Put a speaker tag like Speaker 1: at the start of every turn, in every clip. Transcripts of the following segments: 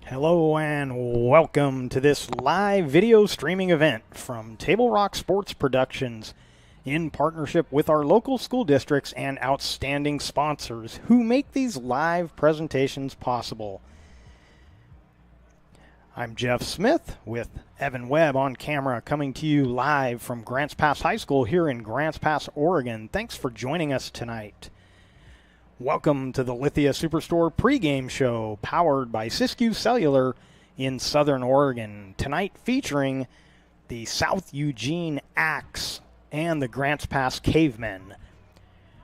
Speaker 1: Hello and welcome to this live video streaming event from Table Rock Sports Productions in partnership with our local school districts and outstanding sponsors who make these live presentations possible. I'm Jeff Smith with Evan Webb on camera, coming to you live from Grants Pass High School here in Grants Pass, Oregon. Thanks for joining us tonight. Welcome to the Lithia Superstore pregame show, powered by Siskiyou Cellular in Southern Oregon. Tonight featuring the South Eugene Axe and the Grants Pass Cavemen.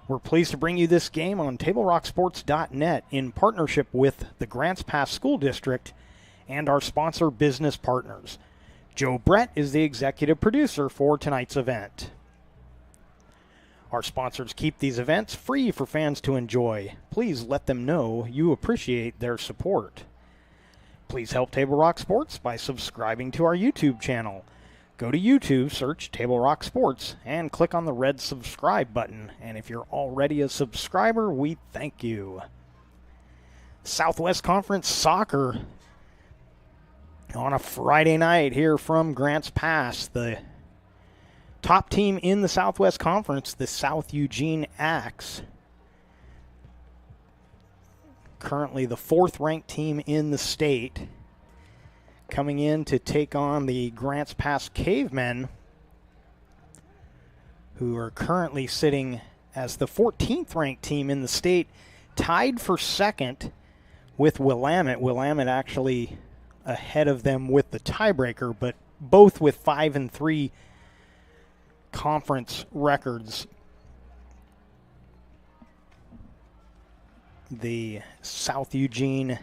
Speaker 1: We're pleased to bring you this game on TableRockSports.net in partnership with the Grants Pass School District and our sponsor business partners. Joe Brett is the executive producer for tonight's event. Our sponsors keep these events free for fans to enjoy. Please let them know you appreciate their support. Please help Table Rock Sports by subscribing to our YouTube channel. Go to YouTube, search Table Rock Sports, and click on the red subscribe button. And if you're already a subscriber, we thank you. Southwest Conference Soccer on a Friday night here from Grants Pass. The top team in the Southwest Conference, the South Eugene Axe, currently the fourth-ranked team in the state, coming in to take on the Grants Pass Cavemen, who are currently sitting as the 14th-ranked team in the state, tied for second with Willamette. Willamette actually ahead of them with the tiebreaker, but both with 5-3 conference records. The South Eugene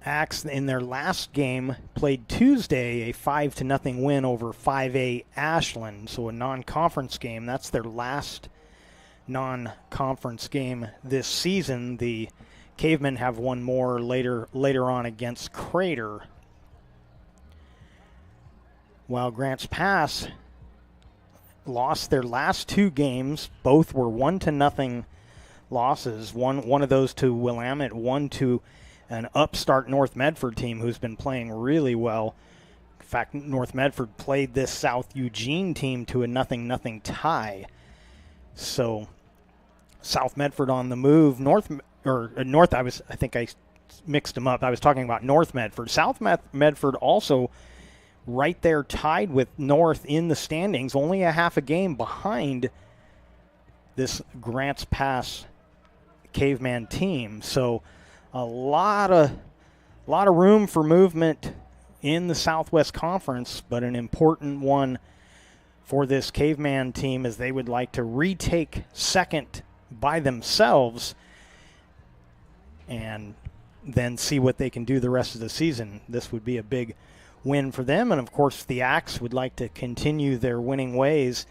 Speaker 1: Axe in their last game played Tuesday a 5-0 win over 5A Ashland, so a non-conference game. That's their last non-conference game this season. The Cavemen have one more later on against Crater. While Grants Pass lost their last two games, both were 1-0 losses. One of those to Willamette, one to an upstart North Medford team who's been playing really well. In fact, North Medford played this South Eugene team to a 0-0 tie. So South Medford on the move. I think I mixed them up. I was talking about North Medford. South Medford also right there tied with North in the standings, only a half a game behind this Grants Pass Caveman team. So a lot of room for movement in the Southwest Conference, but an important one for this Caveman team as they would like to retake second by themselves and then see what they can do the rest of the season. This would be a big win for them, and of course the Axe would like to continue their winning ways.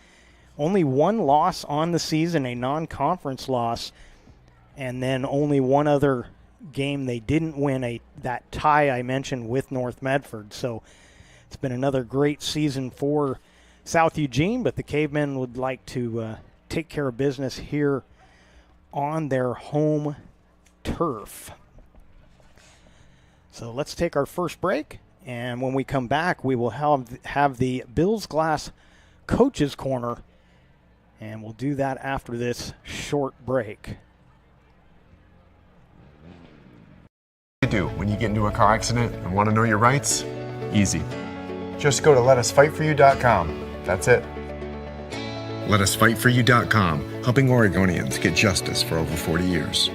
Speaker 1: Only one loss on the season, a non-conference loss, and then only one other game they didn't win, that tie I mentioned with North Medford. So it's been another great season for South Eugene, but the Cavemen would like to take care of business here on their home turf. So let's take our first break. And when we come back, we will have the Bills Glass Coaches Corner, and we'll do that after this short break.
Speaker 2: What do you do when you get into a car accident and want to know your rights? Easy. Just go to letusfightforyou.com. That's it. Letusfightforyou.com, helping Oregonians get justice for over 40 years.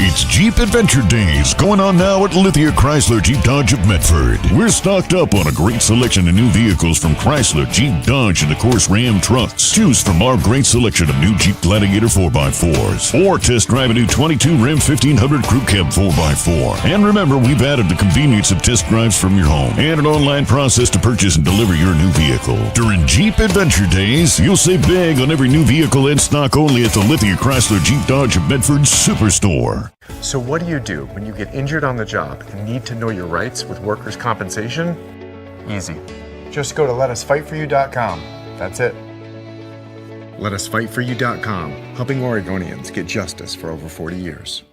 Speaker 3: It's Jeep Adventure Days going on now at Lithia Chrysler Jeep Dodge of Medford. We're stocked up on a great selection of new vehicles from Chrysler, Jeep, Dodge, and of course Ram trucks. Choose from our great selection of new Jeep Gladiator 4x4s or test drive a new 22 Ram 1500 Crew Cab 4x4. And remember, we've added the convenience of test drives from your home and an online process to purchase and deliver your new vehicle. During Jeep Adventure Days, you'll save big on every new vehicle in stock only at the Lithia Chrysler Jeep Dodge of Medford Superstore.
Speaker 2: So what do when you get injured on the job and need to know your rights with workers' compensation? Easy. Just go to letusfightforyou.com. That's it. Letusfightforyou.com, helping Oregonians get justice for over 40 years.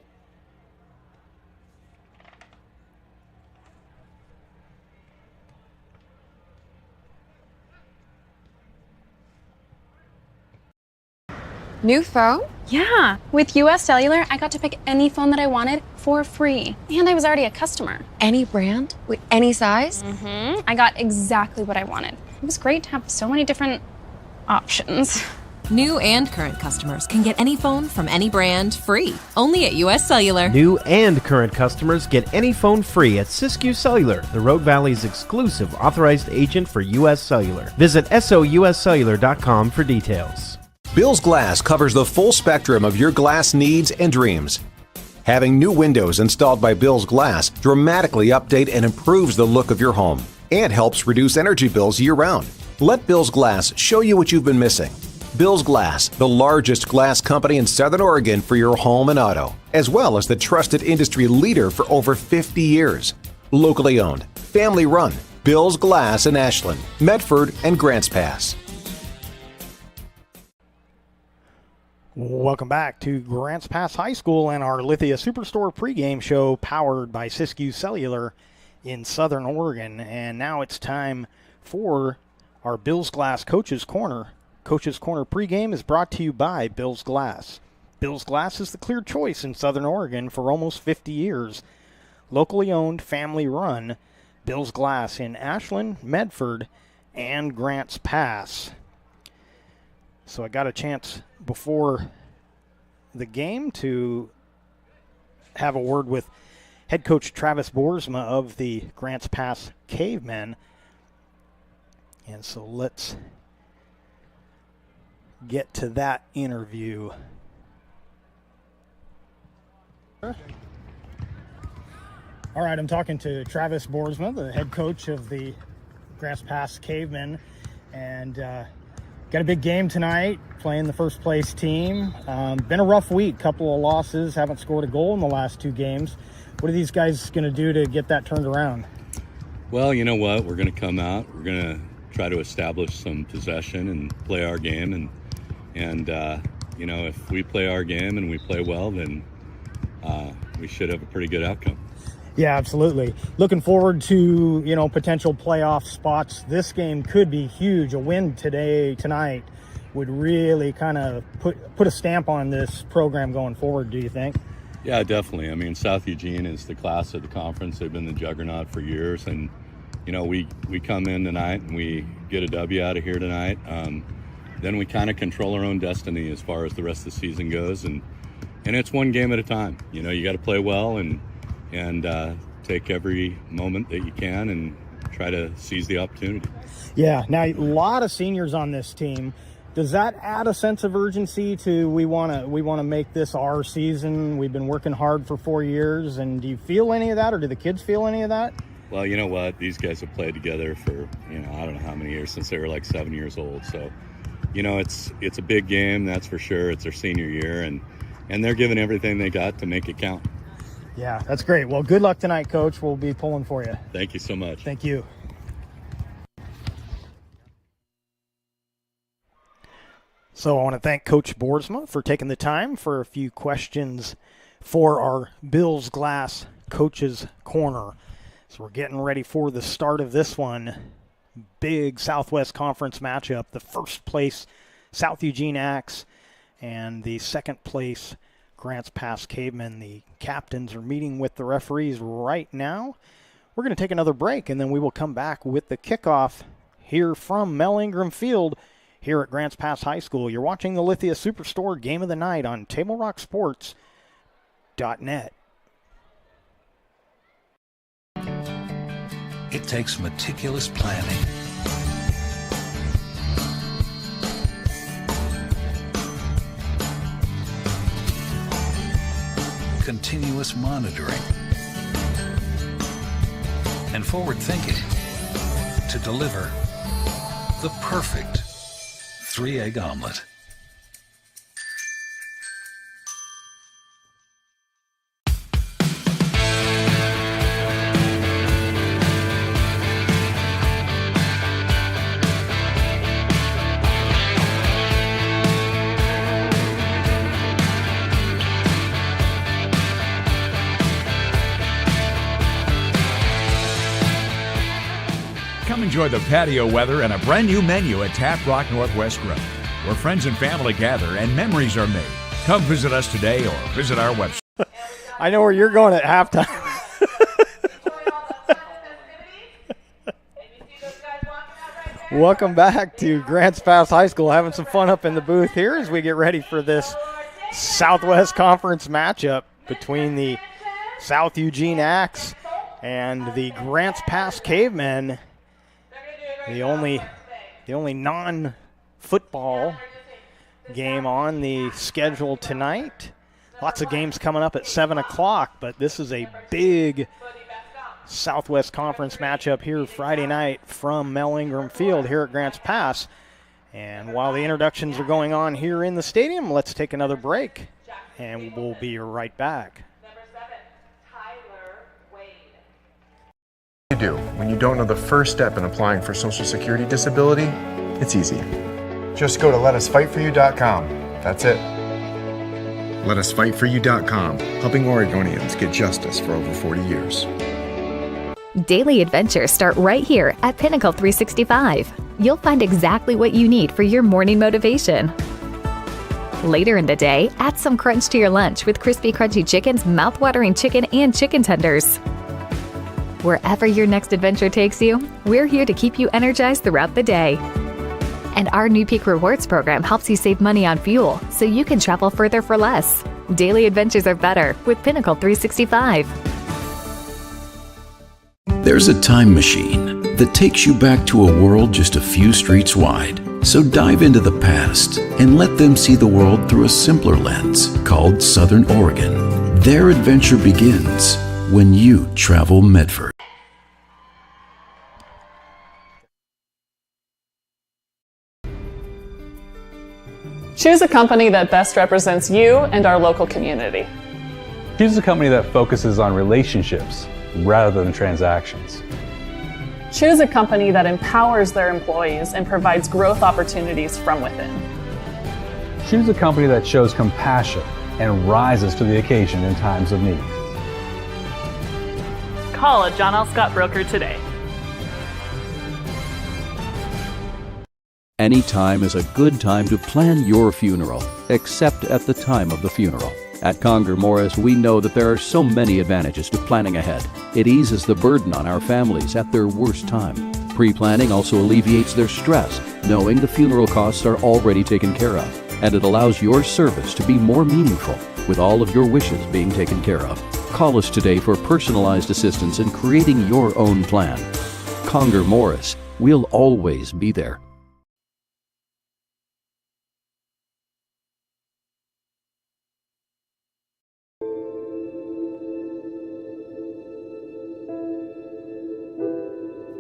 Speaker 4: New phone?
Speaker 5: Yeah, with US Cellular, I got to pick any phone that I wanted for free. And I was already a customer.
Speaker 4: Any brand? With any size?
Speaker 5: I got exactly what I wanted. It was great to have so many different options.
Speaker 6: New and current customers can get any phone from any brand free, only at US Cellular.
Speaker 7: New and current customers get any phone free at Siskiyou Cellular, the Rogue Valley's exclusive authorized agent for US Cellular. Visit souscellular.com for details.
Speaker 8: Bill's Glass covers the full spectrum of your glass needs and dreams. Having new windows installed by Bill's Glass dramatically update and improves the look of your home and helps reduce energy bills year-round. Let Bill's Glass show you what you've been missing. Bill's Glass, the largest glass company in Southern Oregon for your home and auto, as well as the trusted industry leader for over 50 years. Locally owned, family run, Bill's Glass in Ashland, Medford, and Grants Pass.
Speaker 1: Welcome back to Grants Pass High School and our Lithia Superstore pregame show powered by Siskiyou Cellular in Southern Oregon. And now it's time for our Bill's Glass Coach's Corner. Coach's Corner pregame is brought to you by Bill's Glass. Bill's Glass is the clear choice in Southern Oregon for almost 50 years. Locally owned, family run, Bill's Glass in Ashland, Medford, and Grants Pass. So I got a chance before the game to have a word with head coach Travis Boersma of the Grants Pass Cavemen. And so let's get to that interview. All right, I'm talking to Travis Boersma, the head coach of the Grants Pass Cavemen, and got a big game tonight, playing the first place team. Been a rough week, couple of losses, haven't scored a goal in the last two games. What are these guys going to do to get that turned around?
Speaker 9: Well, you know what? We're going to come out. We're going to try to establish some possession and play our game. And you know, if we play our game and we play well, then we should have a pretty good outcome.
Speaker 1: Yeah, absolutely. Looking forward to, you know, potential playoff spots. This game could be huge. A win tonight would really kind of put a stamp on this program going forward, do you think?
Speaker 9: Yeah, definitely. I mean, South Eugene is the class of the conference. They've been the juggernaut for years. And, you know, we come in tonight and we get a W out of here tonight. Then we kind of control our own destiny as far as the rest of the season goes. And it's one game at a time. You know, you got to play well and take every moment that you can and try to seize the opportunity.
Speaker 1: Yeah, now a lot of seniors on this team. Does that add a sense of urgency to we want to make this our season? We've been working hard for 4 years, and do you feel any of that, or do the kids feel any of that?
Speaker 9: Well, you know what? These guys have played together for, you know, I don't know how many years, since they were like 7 years old. So, you know, it's a big game, that's for sure. It's their senior year, and they're giving everything they got to make it count.
Speaker 1: Yeah, that's great. Well, good luck tonight, Coach. We'll be pulling for you.
Speaker 9: Thank you so much.
Speaker 1: Thank you. So I want to thank Coach Boersma for taking the time for a few questions for our Bill's Glass Coach's Corner. So we're getting ready for the start of this one. Big Southwest Conference matchup. The first place South Eugene Axe and the second place Grants Pass Cavemen. The captains are meeting with the referees right now. We're going to take another break, and then we will come back with the kickoff here from Mel Ingram Field here at Grants Pass High School. You're watching the Lithia Superstore Game of the Night on TableRockSports.net.
Speaker 10: It takes meticulous planning, continuous monitoring, and forward thinking to deliver the perfect 3-egg omelet.
Speaker 11: Come enjoy the patio weather and a brand new menu at Tap Rock Northwest Grill. where friends and family gather and memories are made. Come visit us today or visit our website.
Speaker 1: I know where you're going at halftime. Welcome back to Grants Pass High School. Having some fun up in the booth here as we get ready for this Southwest Conference matchup between the South Eugene Axe and the Grants Pass Cavemen. The only non-football game on the schedule tonight. Lots of games coming up at 7 o'clock, but this is a big Southwest Conference matchup here Friday night from Mel Ingram Field here at Grants Pass. And while the introductions are going on here in the stadium, let's take another break, and we'll be right back.
Speaker 2: What do you do when you don't know the first step in applying for Social Security disability? It's easy. Just go to letusfightforyou.com. That's it. Letusfightforyou.com, helping Oregonians get justice for over 40 years.
Speaker 12: Daily adventures start right here at Pinnacle 365. You'll find exactly what you need for your morning motivation. Later in the day, add some crunch to your lunch with crispy, crunchy chickens, mouth-watering chicken, and chicken tenders. Wherever your next adventure takes you, we're here to keep you energized throughout the day. And our new Peak Rewards program helps you save money on fuel so you can travel further for less. Daily adventures are better with Pinnacle 365.
Speaker 13: There's a time machine that takes you back to a world just a few streets wide. So dive into the past and let them see the world through a simpler lens called Southern Oregon. Their adventure begins when you travel Medford.
Speaker 14: Choose a company that best represents you and our local community.
Speaker 15: Choose a company that focuses on relationships rather than transactions.
Speaker 14: Choose a company that empowers their employees and provides growth opportunities from within.
Speaker 15: Choose a company that shows compassion and rises to the occasion in times of need.
Speaker 14: Call a John L. Scott broker today.
Speaker 16: Any time is a good time to plan your funeral, except at the time of the funeral. At Conger Morris, we know that there are so many advantages to planning ahead. It eases the burden on our families at their worst time. Pre-planning also alleviates their stress, knowing the funeral costs are already taken care of. And it allows your service to be more meaningful, with all of your wishes being taken care of. Call us today for personalized assistance in creating your own plan. Conger Morris, we'll always be there.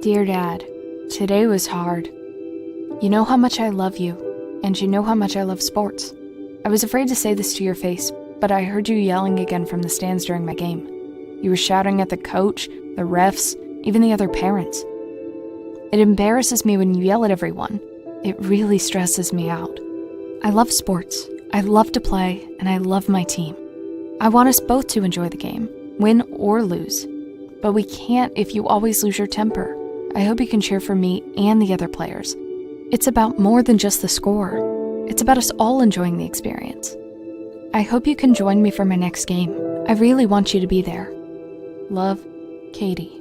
Speaker 17: Dear Dad, today was hard. You know how much I love you, and you know how much I love sports. I was afraid to say this to your face, but I heard you yelling again from the stands during my game. You were shouting at the coach, the refs, even the other parents. It embarrasses me when you yell at everyone. It really stresses me out. I love sports, I love to play, and I love my team. I want us both to enjoy the game, win or lose. But we can't if you always lose your temper. I hope you can cheer for me and the other players. It's about more than just the score. It's about us all enjoying the experience. I hope you can join me for my next game. I really want you to be there. Love, Katie.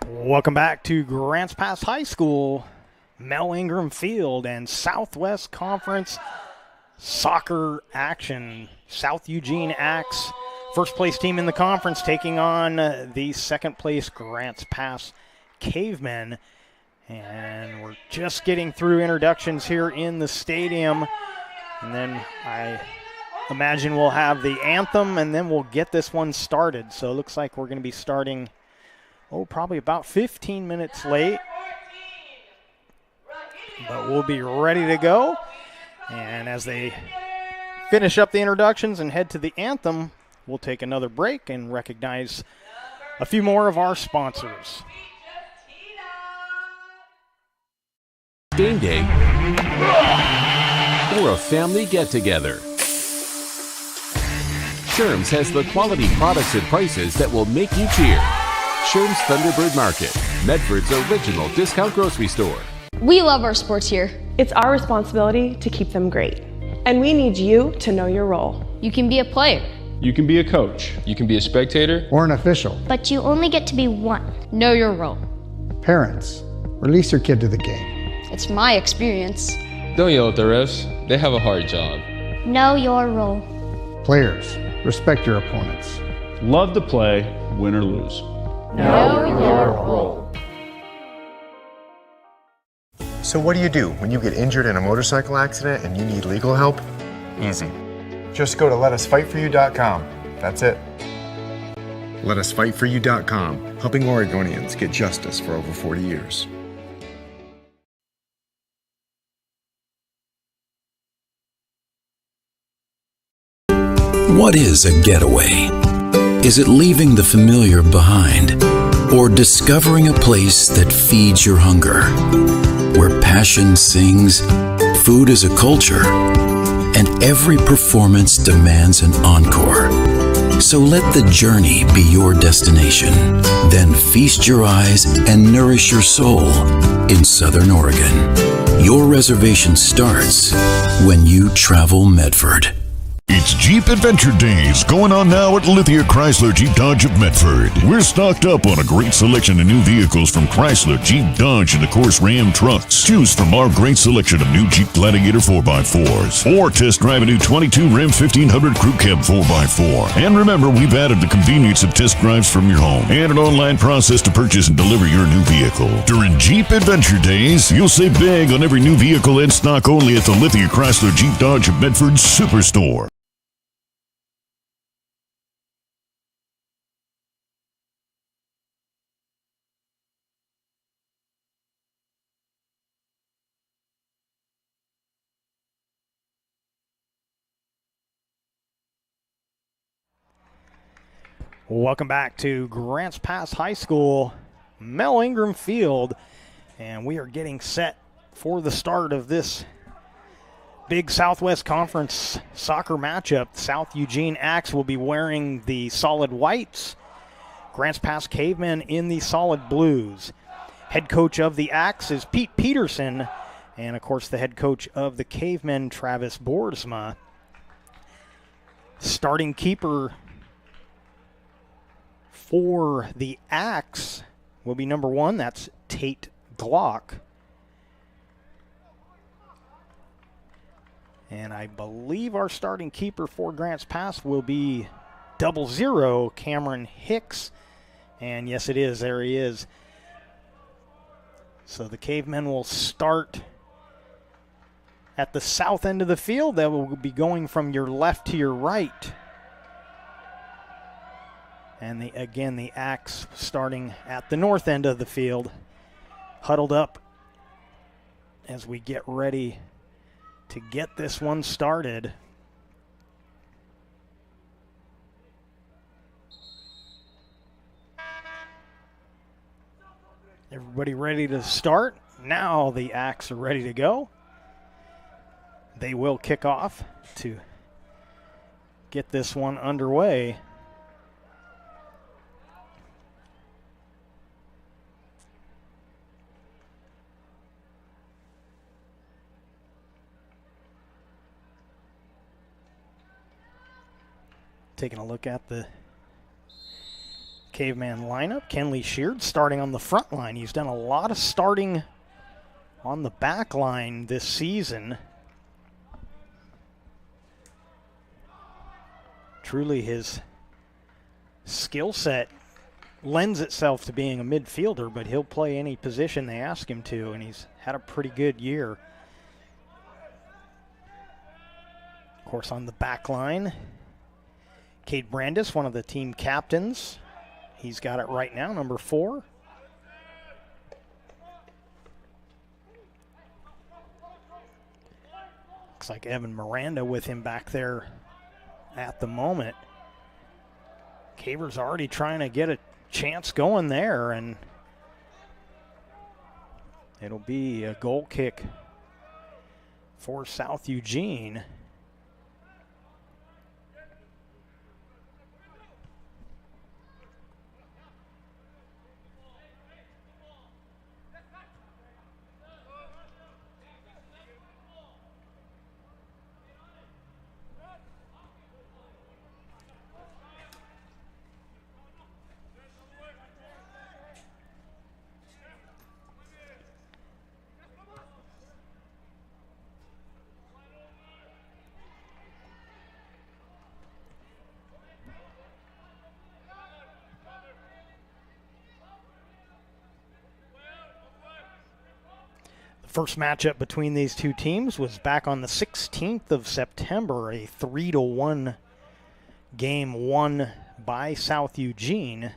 Speaker 1: Welcome back to Grants Pass High School, Mel Ingram Field, and Southwest Conference soccer action. South Eugene Axe, first place team in the conference, taking on the second place Grants Pass Cavemen. And we're just getting through introductions here in the stadium. And then I imagine we'll have the anthem, and then we'll get this one started. So it looks like we're going to be starting probably about 15 minutes late. But we'll be ready to go. And as they finish up the introductions and head to the anthem, we'll take another break and recognize a few more of our sponsors.
Speaker 18: Game day or a family get-together. Sherm's has the quality products at prices that will make you cheer. Sherm's Thunderbird Market, Medford's original discount grocery store.
Speaker 19: We love our sports here.
Speaker 20: It's our responsibility to keep them great. And we need you to know your role.
Speaker 19: You can be a player.
Speaker 21: You can be a coach. You can be a spectator.
Speaker 22: Or an official.
Speaker 23: But you only get to be one.
Speaker 19: Know your role.
Speaker 22: Parents, release your kid to the game.
Speaker 19: It's my experience.
Speaker 21: Don't yell at the refs. They have a hard job.
Speaker 23: Know your role.
Speaker 22: Players, respect your opponents.
Speaker 21: Love to play, win or lose.
Speaker 23: Know your role.
Speaker 2: So what do you do when you get injured in a motorcycle accident and you need legal help? Easy. Just go to letusfightforyou.com. That's it. Letusfightforyou.com, helping Oregonians get justice for over 40 years.
Speaker 13: What is a getaway? Is it leaving the familiar behind? Or discovering a place that feeds your hunger? Where passion sings, food is a culture, and every performance demands an encore. So let the journey be your destination. Then feast your eyes and nourish your soul in Southern Oregon. Your reservation starts when you travel Medford.
Speaker 3: It's Jeep Adventure Days going on now at Lithia Chrysler Jeep Dodge of Medford. We're stocked up on a great selection of new vehicles from Chrysler, Jeep, Dodge, and of course Ram trucks. Choose from our great selection of new Jeep Gladiator 4x4s or test drive a new 22 Ram 1500 Crew Cab 4x4. And remember, we've added the convenience of test drives from your home and an online process to purchase and deliver your new vehicle. During Jeep Adventure Days, you'll save big on every new vehicle in stock only at the Lithia Chrysler Jeep Dodge of Medford Superstore.
Speaker 1: Welcome back to Grants Pass High School, Mel Ingram Field, and we are getting set for the start of this big Southwest Conference soccer matchup. South Eugene Axe will be wearing the solid whites, Grants Pass Cavemen in the solid blues. Head coach of the Axe is Pete Peterson, and of course the head coach of the Cavemen, Travis Boersma. Starting keeper for the Axe will be number 1. That's Tate Glock. And I believe our starting keeper for Grants Pass will be 00 Cameron Hicks. And yes, it is. There he is. So the Cavemen will start at the south end of the field. That will be going from your left to your right. And the Axe starting at the north end of the field, huddled up as we get ready to get this one started. Everybody ready to start? Now the Axe are ready to go. They will kick off to get this one underway. Taking a look at the Caveman lineup. Kenley Sheard starting on the front line. He's done a lot of starting on the back line this season. Truly his skill set lends itself to being a midfielder, but he'll play any position they ask him to, and he's had a pretty good year. Of course, on the back line, Cade Brandis, one of the team captains. He's got it right now, number 4. Looks like Evan Miranda with him back there at the moment. Caver's already trying to get a chance going there, and it'll be a goal kick for South Eugene. First matchup between these two teams was back on the 16th of September, a 3-1 game won by South Eugene.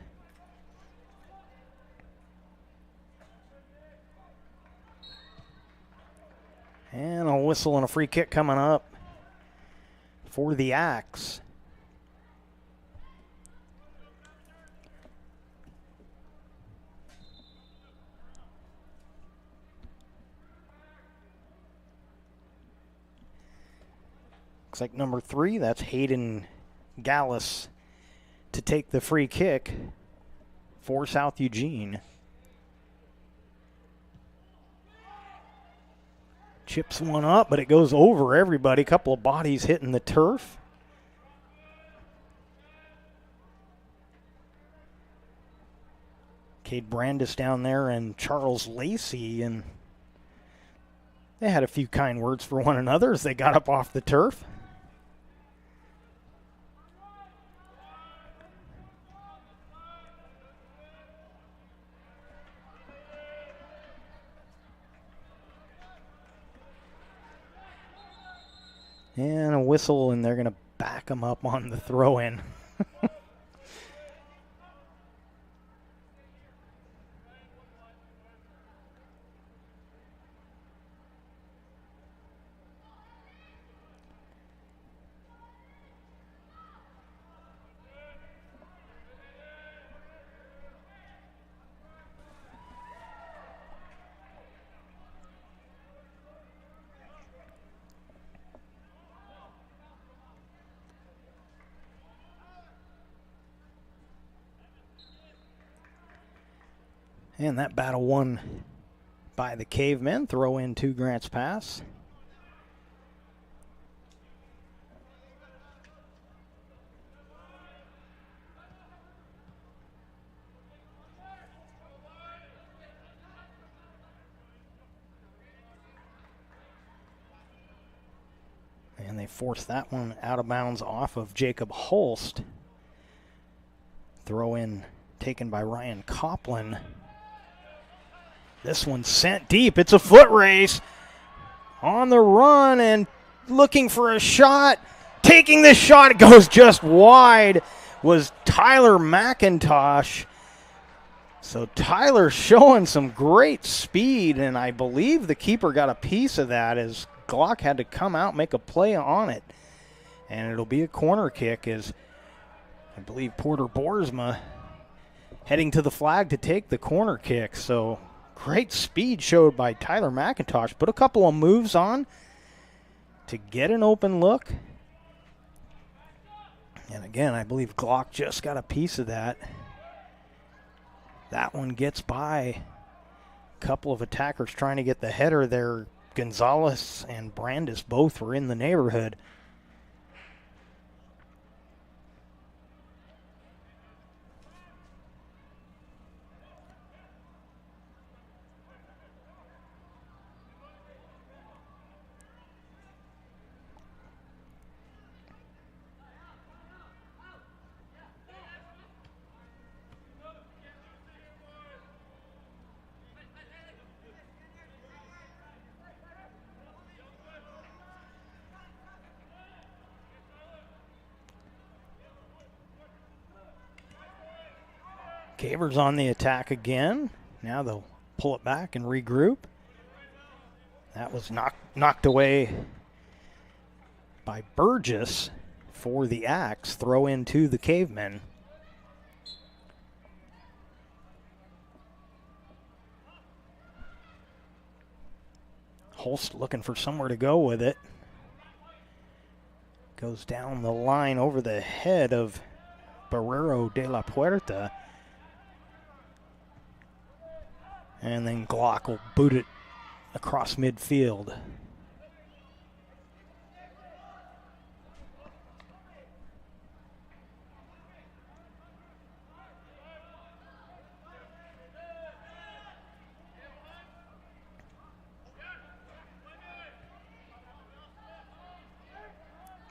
Speaker 1: And a whistle and a free kick coming up for the Axe. Looks like number 3, that's Hayden Gallus, to take the free kick for South Eugene. Chips one up, but it goes over everybody. A couple of bodies hitting the turf. Cade Brandis down there and Charles Lacey, and they had a few kind words for one another as they got up off the turf. And a whistle, and they're going to back them up on the throw-in. And that battle won by the Cavemen. Throw in to Grants Pass. And they forced that one out of bounds off of Jacob Holst. Throw in taken by Ryan Coplin. This one sent deep. It's a foot race. On the run and looking for a shot. Taking the shot. It goes just wide. Was Tyler McIntosh. So Tyler showing some great speed, and I believe the keeper got a piece of that as Glock had to come out and make a play on it. And it'll be a corner kick as I believe Porter Boersma heading to the flag to take the corner kick. So great speed showed by Tyler McIntosh. Put a couple of moves on to get an open look. And again, I believe Glock just got a piece of that. That one gets by. A couple of attackers trying to get the header there. Gonzalez and Brandis both were in the neighborhood. Cavers on the attack again. Now they'll pull it back and regroup. That was knocked away by Burgess for the Axe. Throw into the Cavemen. Holst looking for somewhere to go with it. Goes down the line over the head of Barrero de la Puerta. And then Glock will boot it across midfield.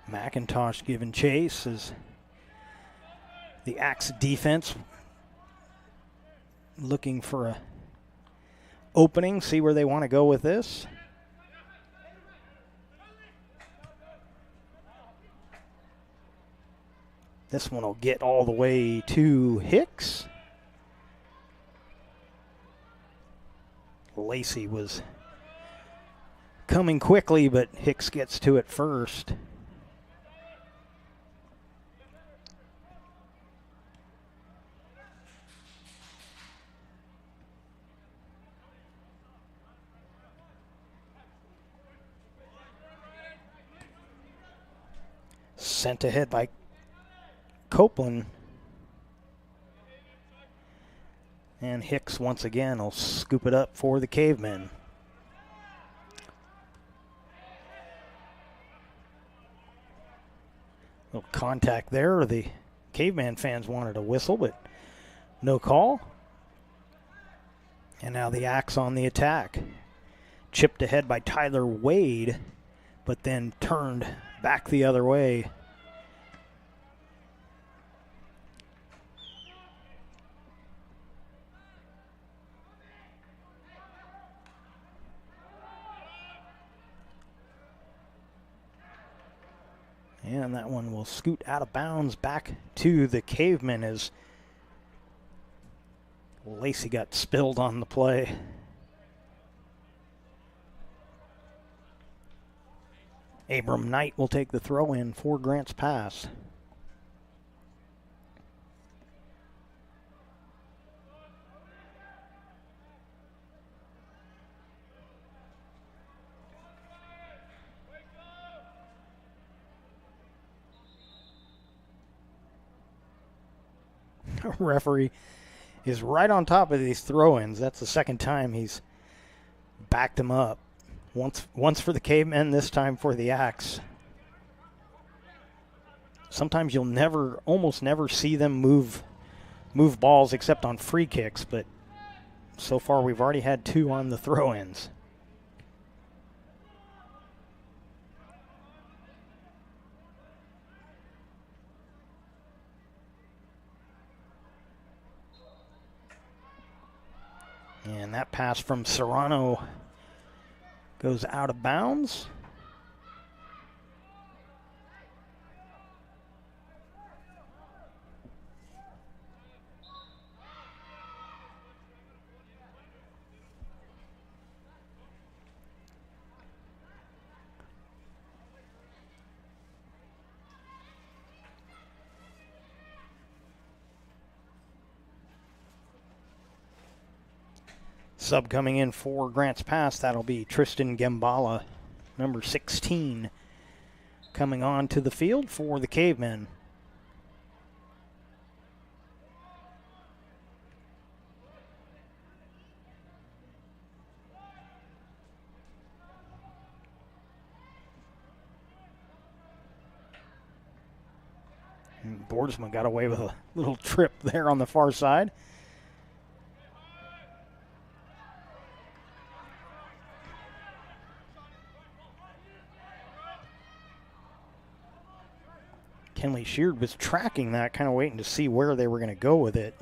Speaker 1: McIntosh giving chase as the Axe defense looking for a opening, see where they want to go with this. This one will get all the way to Hicks. Lacey was coming quickly, but Hicks gets to it first. Sent ahead by Copeland. And Hicks once again will scoop it up for the Cavemen. Little contact there. The Caveman fans wanted a whistle, but no call. And now the Axe on the attack. Chipped ahead by Tyler Wade, but then turned back the other way. And that one will scoot out of bounds back to the Cavemen as Lacey got spilled on the play. Abram Knight will take the throw in for Grants Pass. Referee is right on top of these throw-ins. That's the second time he's backed him up. Once for the Cavemen, this time for the Axe. Sometimes you'll almost never see them move balls except on free kicks, but so far we've already had 2 on the throw-ins. And that pass from Serrano goes out of bounds. Sub coming in for Grants Pass, that'll be Tristan Gembala, number 16, coming on to the field for the Cavemen. And Boardsman got away with a little trip there on the far side. Kenley Sheard was tracking that, kind of waiting to see where they were going to go with it.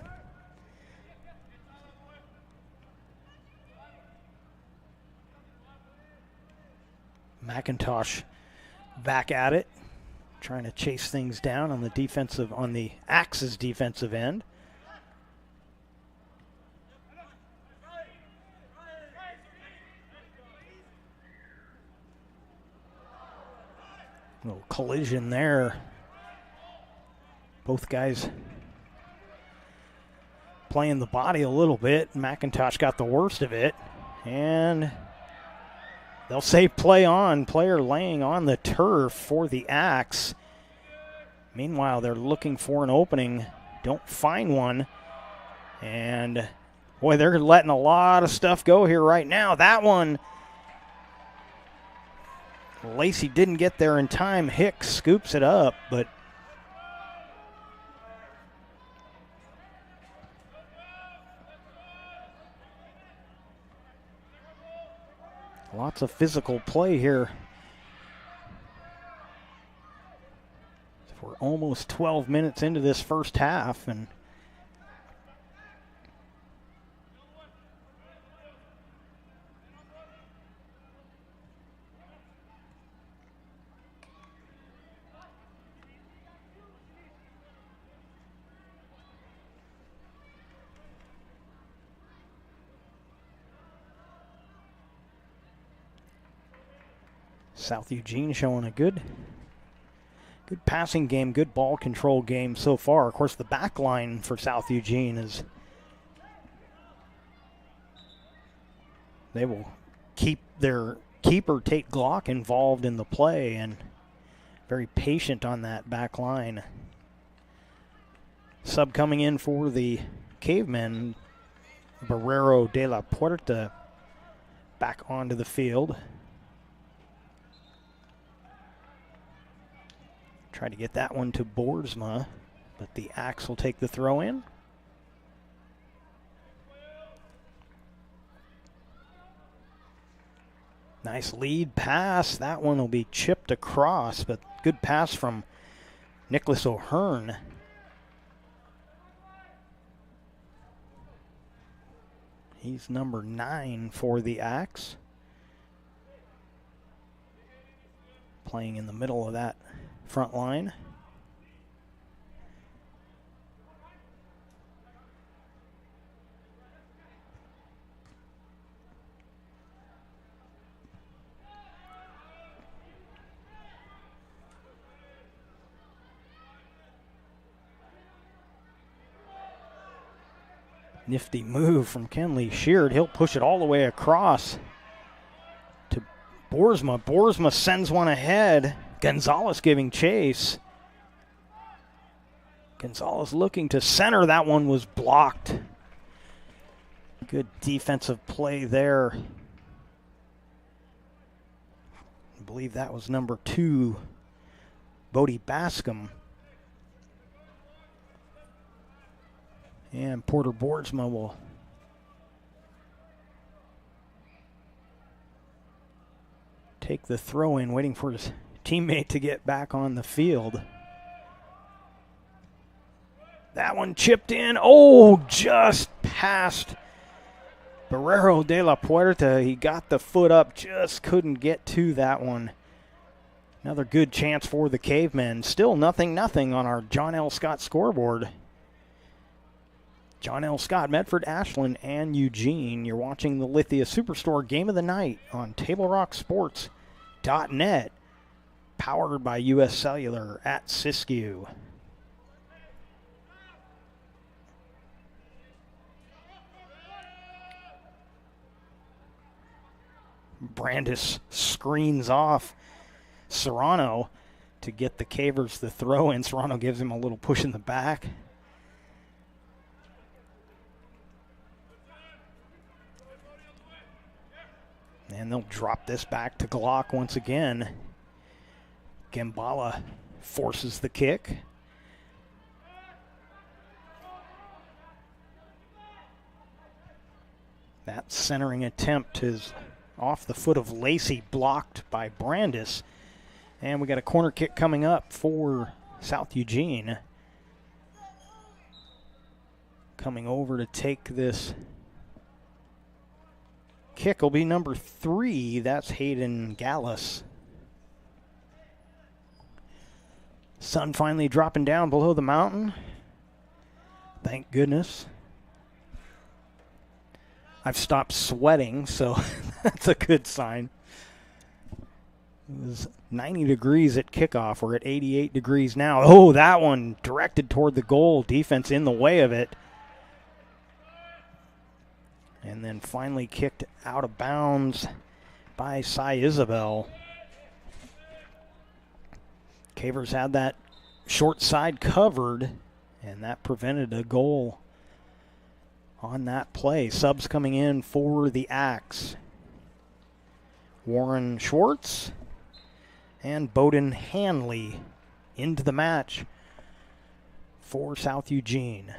Speaker 1: McIntosh back at it, trying to chase things down on the Axe's defensive end. Little collision there. Both guys playing the body a little bit. McIntosh got the worst of it. And they'll say play on. Player laying on the turf for the Axe. Meanwhile, they're looking for an opening. Don't find one. And, boy, they're letting a lot of stuff go here right now. That one, Lacey didn't get there in time. Hicks scoops it up, but lots of physical play here. We're almost 12 minutes into this first half, and South Eugene showing a good passing game, good ball control game so far. Of course, the back line for South Eugene is they will keep their keeper Tate Glock involved in the play and very patient on that back line. Sub coming in for the Cavemen, Barrero de la Puerta back onto the field. Try to get that one to Boersma, but the Axe will take the throw in. Nice lead pass. That one will be chipped across, but good pass from Nicholas O'Hearn. He's number 9 for the Axe. Playing in the middle of that front line. Nifty move from Kenley Sheard. He'll push it all the way across to Boersma. Boersma sends one ahead. Gonzalez giving chase. Gonzalez looking to center. That one was blocked. Good defensive play there. I believe that was number 2, Bodie Bascom. And Porter Boersma will take the throw in, waiting for his teammate to get back on the field. That one chipped in. Oh, just past Barrero de la Puerta. He got the foot up, just couldn't get to that one. Another good chance for the Cavemen. Still 0-0 on our John L. Scott scoreboard. John L. Scott, Medford, Ashland, and Eugene. You're watching the Lithia Superstore Game of the Night on TableRockSports.net, powered by U.S. Cellular at Siskiyou. Brandis screens off Serrano to get the Cavers the throw in. Serrano gives him a little push in the back. And they'll drop this back to Glock once again. Gambala forces the kick. That centering attempt is off the foot of Lacey, blocked by Brandis. And we got a corner kick coming up for South Eugene. Coming over to take this kick will be number 3. That's Hayden Gallus. Sun finally dropping down below the mountain. Thank goodness. I've stopped sweating, so that's a good sign. It was 90 degrees at kickoff. We're at 88 degrees now. Oh, that one directed toward the goal. Defense in the way of it. And then finally kicked out of bounds by Cy Isabel. Cavers had that short side covered, and that prevented a goal on that play. Subs coming in for the Axe. Warren Schwartz and Bowden Hanley into the match for South Eugene.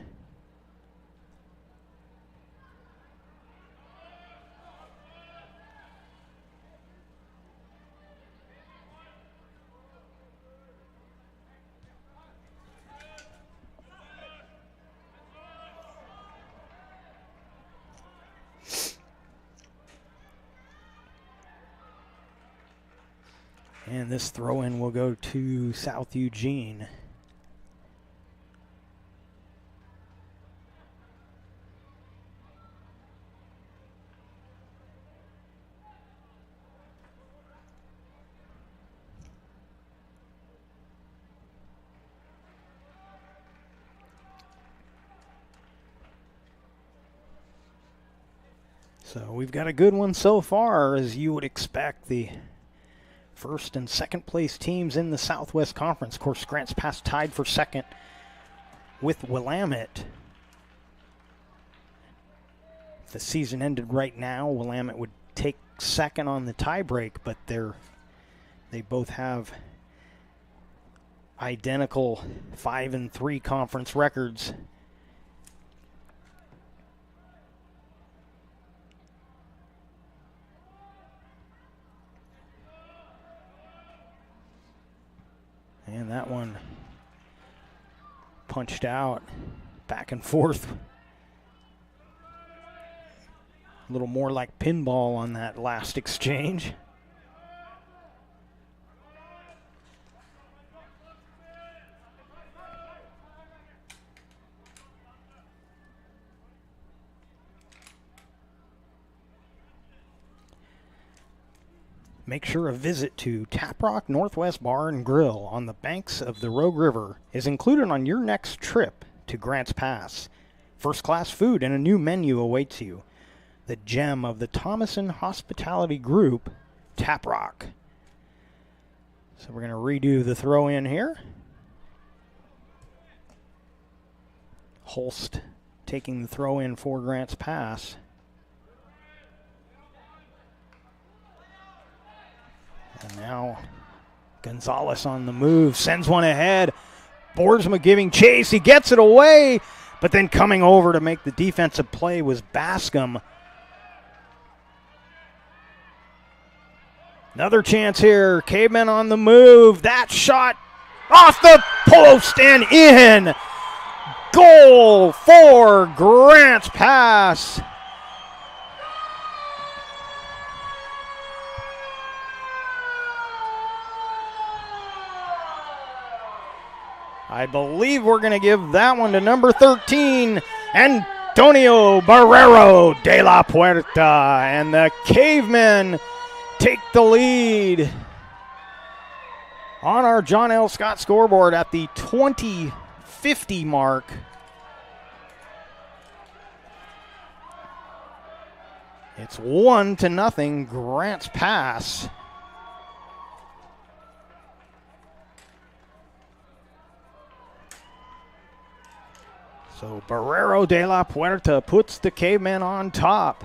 Speaker 1: And this throw-in will go to South Eugene. So we've got a good one so far, as you would expect. The first and second place teams in the Southwest Conference. Of course, Grants Pass tied for second with Willamette. If the season ended right now, Willamette would take second on the tiebreak, but they both have identical 5-3 conference records. And that one punched out, back and forth. A little more like pinball on that last exchange. Make sure a visit to Taprock Northwest Bar and Grill on the banks of the Rogue River is included on your next trip to Grants Pass. First-class food and a new menu awaits you. The gem of the Thomason Hospitality Group, Taprock. So we're going to redo the throw-in here. Holst taking the throw-in for Grants Pass. And now Gonzalez on the move, sends one ahead. Boersma giving chase, he gets it away, but then coming over to make the defensive play was Bascom. Another chance here, Caveman on the move, that shot off the post and in. Goal for Grants Pass. I believe we're going to give that one to number 13, Antonio Barrero de la Puerta. And the Cavemen take the lead on our John L. Scott scoreboard at the 20:50 mark. It's 1-0 Grants Pass. So Barrero de la Puerta puts the Cavemen on top.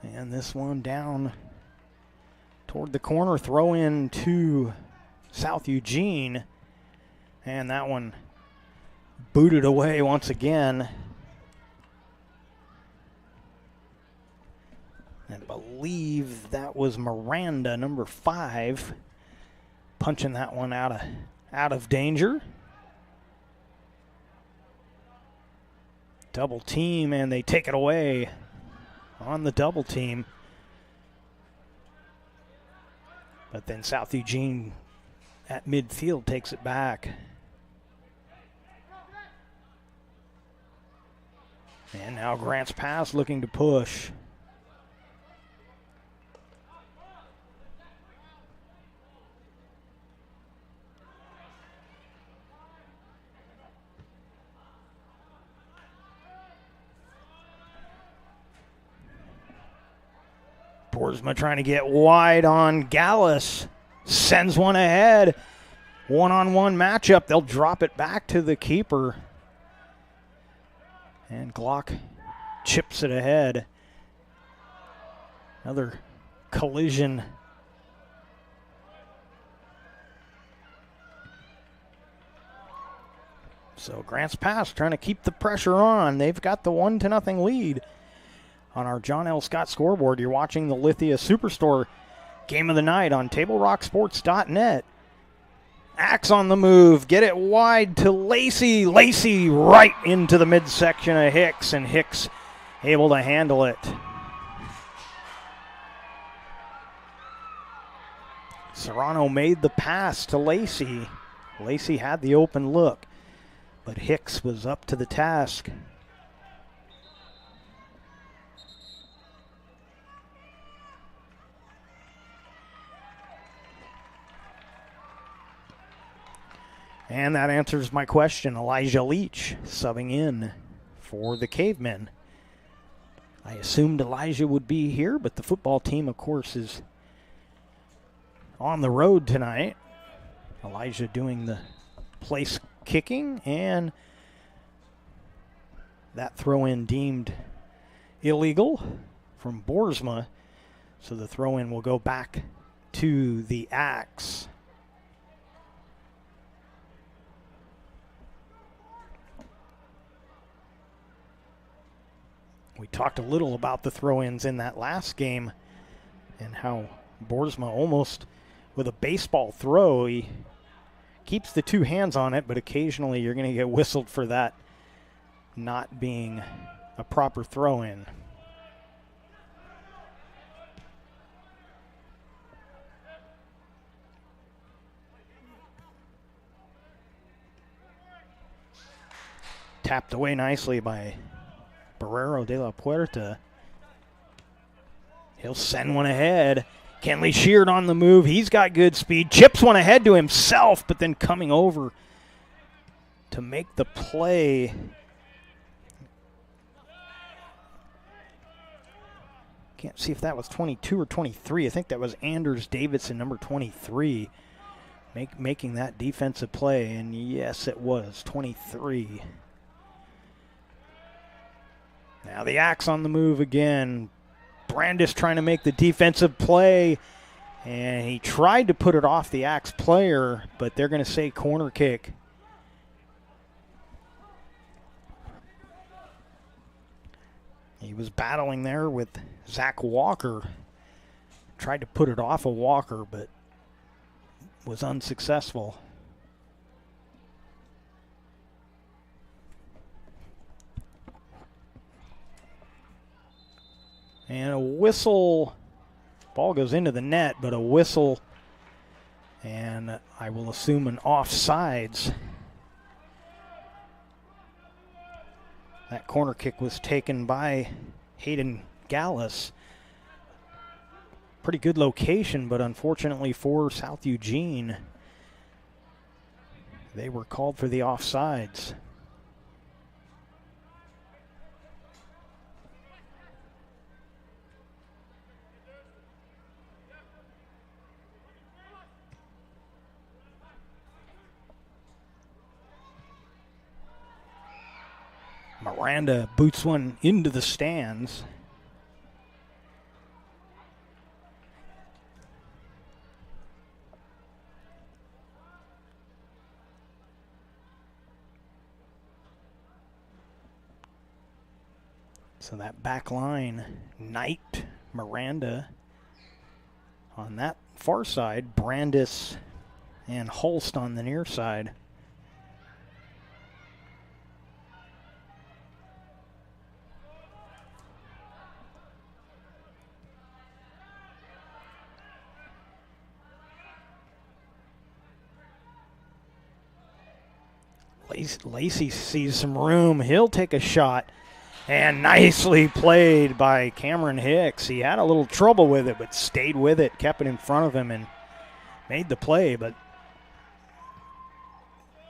Speaker 1: And this one down toward the corner, throw in to South Eugene. And that one booted away once again. I believe that was Miranda, number 5, punching that one out of danger. Double team, and they take it away on the double team. But then South Eugene at midfield takes it back. And now Grants Pass looking to push. Boersma trying to get wide on Gallus. Sends one ahead. One-on-one matchup. They'll drop it back to the keeper. And Glock chips it ahead. Another collision. So Grants Pass trying to keep the pressure on. They've got the 1-0 lead. On our John L. Scott scoreboard, you're watching the Lithia Superstore game of the night on TableRockSports.net. Axe on the move, get it wide to Lacey. Lacey right into the midsection of Hicks, and Hicks able to handle it. Serrano made the pass to Lacey. Lacey had the open look, but Hicks was up to the task. And that answers my question. Elijah Leach subbing in for the Cavemen. I assumed Elijah would be here, but the football team, of course, is on the road tonight. Elijah doing the place kicking, and that throw-in deemed illegal from Boersma. So the throw-in will go back to the Axe. We talked a little about the throw-ins in that last game and how Boersma almost, with a baseball throw, he keeps the two hands on it, but occasionally you're going to get whistled for that not being a proper throw-in. Tapped away nicely by Barrero de la Puerta. He'll send one ahead. Kenley Sheard on the move. He's got good speed. Chips one ahead to himself, but then coming over to make the play. Can't see if that was 22 or 23. I think that was Anders Davidson, number 23, making that defensive play. And yes, it was 23. Now the Axe on the move again. Brandis trying to make the defensive play, and he tried to put it off the Axe player, but they're going to say corner kick. He was battling there with Zach Walker. Tried to put it off of Walker, but was unsuccessful. And a whistle. Ball goes into the net, but a whistle, and I will assume an offsides. That corner kick was taken by Hayden Gallus. Pretty good location, but unfortunately for South Eugene, they were called for the offsides. Miranda boots one into the stands. So that back line, Knight, Miranda. On that far side, Brandis and Holst on the near side. Lacey sees some room. He'll take a shot. And nicely played by Cameron Hicks. He had a little trouble with it, but stayed with it, kept it in front of him, and made the play. But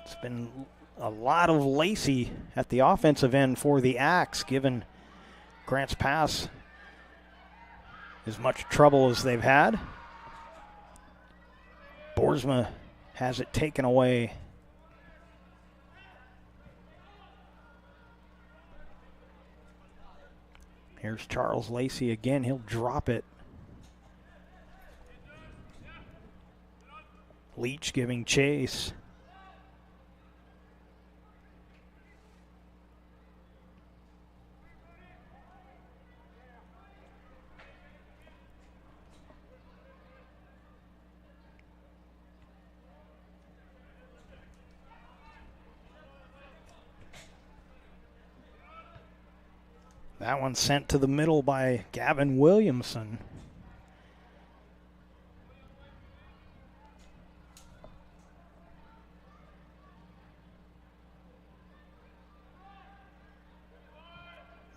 Speaker 1: it's been a lot of Lacey at the offensive end for the Axe, given Grants Pass as much trouble as they've had. Boersma has it taken away. Here's Charles Lacey again. He'll drop it. Leach giving chase. That one sent to the middle by Gavin Williamson.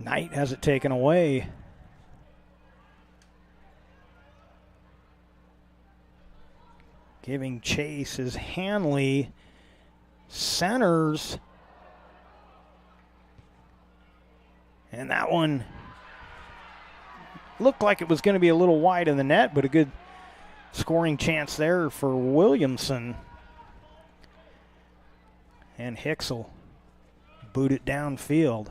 Speaker 1: Knight has it taken away. Giving chase is Hanley. centers. And that one looked like it was going to be a little wide in the net, but a good scoring chance there for Williamson. And Hicks will boot it downfield.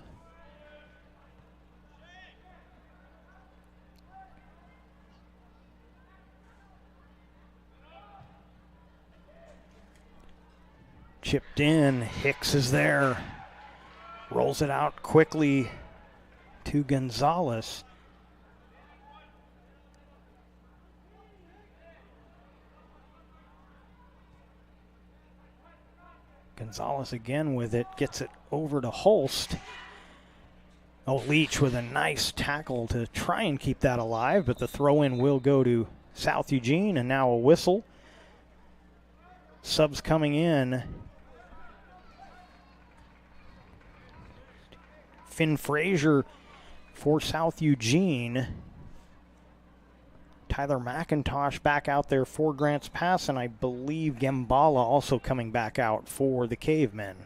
Speaker 1: Chipped in. Hicks is there. Rolls it out quickly to Gonzalez. Gonzalez again with it. Gets it over to Holst. Oh, Leach with a nice tackle to try and keep that alive, but the throw-in will go to South Eugene, and now a whistle. Subs coming in. Finn Frazier for South Eugene. Tyler McIntosh back out there for Grants Pass, and I believe Gambala also coming back out for the Cavemen.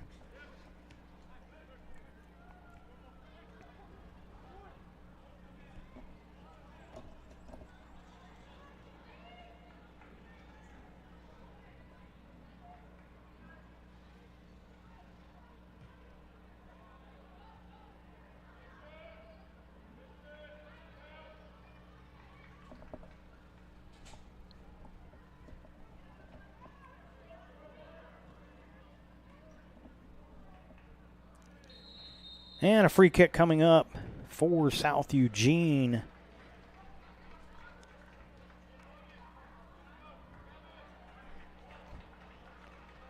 Speaker 1: And a free kick coming up for South Eugene.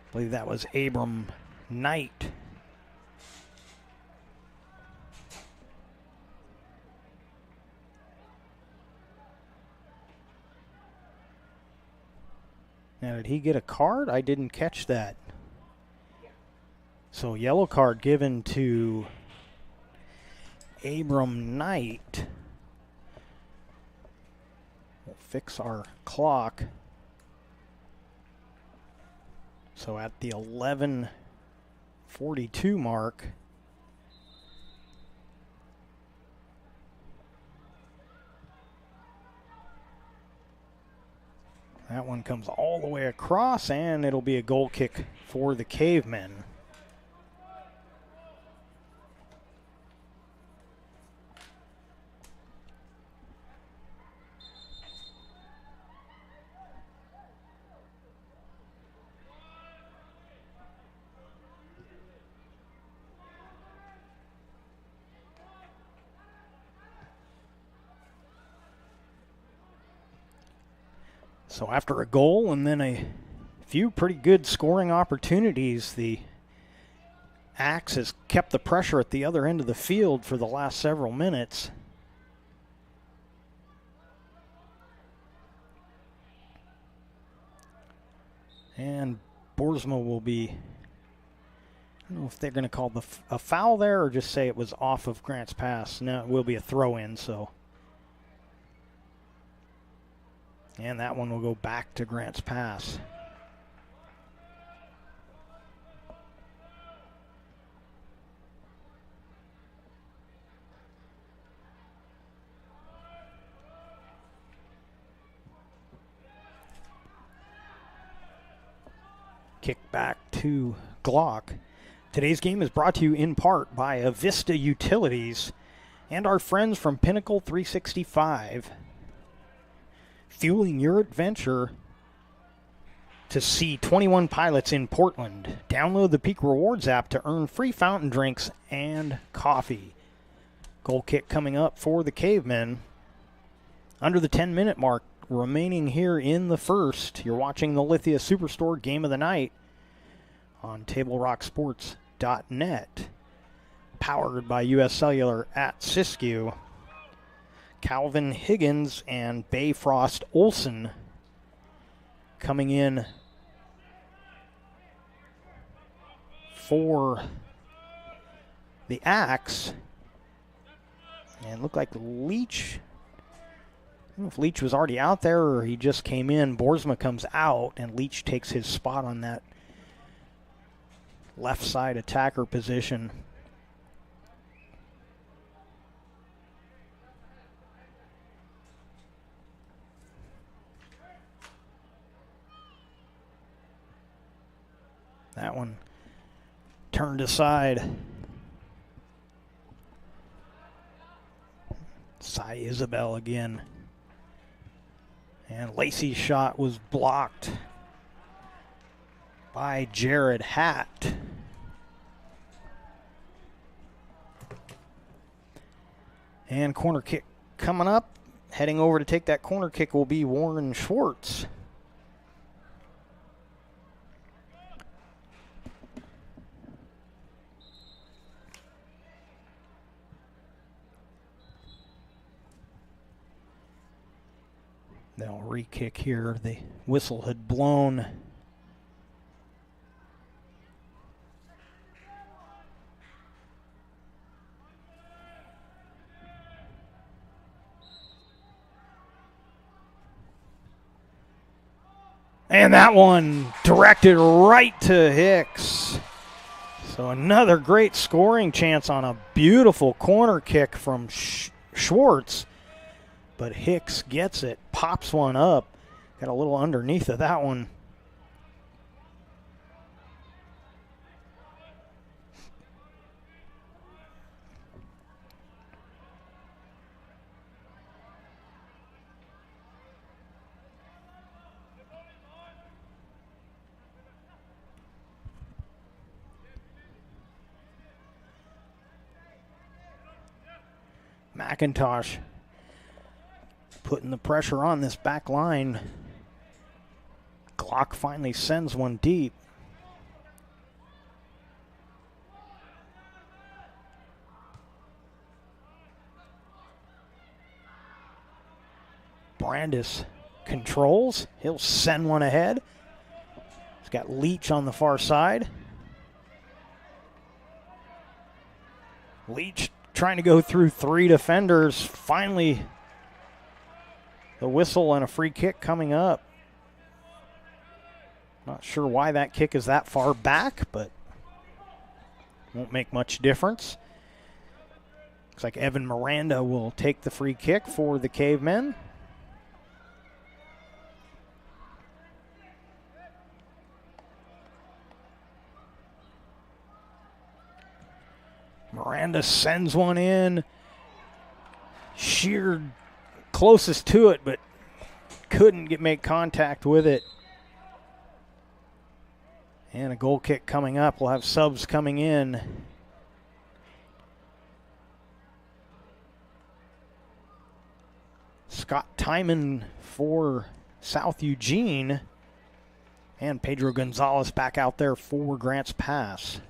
Speaker 1: I believe that was Abram Knight. Now, did he get a card? I didn't catch that. So, yellow card given to Abram Knight. We'll fix our clock. So at the 11:42 mark, that one comes all the way across, and it'll be a goal kick for the Cavemen. So after a goal and then a few pretty good scoring opportunities, the Axe has kept the pressure at the other end of the field for the last several minutes. And Boersma will be, I don't know if they're going to call a foul there or just say it was off of Grants Pass. No, it will be a throw-in, so. And that one will go back to Grants Pass. Kick back to Glock. Today's game is brought to you in part by Avista Utilities and our friends from Pinnacle 365. Fueling your adventure to see 21 pilots in Portland. Download the Peak Rewards app to earn free fountain drinks and coffee. Goal kick coming up for the Cavemen. Under the 10-minute mark remaining here in the first. You're watching the Lithia Superstore Game of the Night on TableRockSports.net. Powered by U.S. Cellular at Siskiyou. Calvin Higgins and Bayfrost Olsen coming in for the Axe. And looked like Leach, I don't know if Leach was already out there or he just came in. Boersma comes out and Leach takes his spot on that left side attacker position. That one turned aside. Cy Isabel again. And Lacey's shot was blocked by Jared Hatt. And corner kick coming up. Heading over to take that corner kick will be Warren Schwartz. They'll re-kick here. The whistle had blown. And that one directed right to Hicks. So another great scoring chance on a beautiful corner kick from Schwartz. But Hicks gets it, pops one up. Got a little underneath of that one. McIntosh putting the pressure on this back line. Glock finally sends one deep. Brandis controls. He'll send one ahead. He's got Leach on the far side. Leach trying to go through three defenders. Finally, the whistle and a free kick coming up. Not sure why that kick is that far back, but won't make much difference. Looks like Evan Miranda will take the free kick for the Cavemen. Miranda sends one in. Sheared closest to it, but couldn't make contact with it. And a goal kick coming up. We'll have subs coming in. Scott Timon for South Eugene. And Pedro Gonzalez back out there for Grants Pass.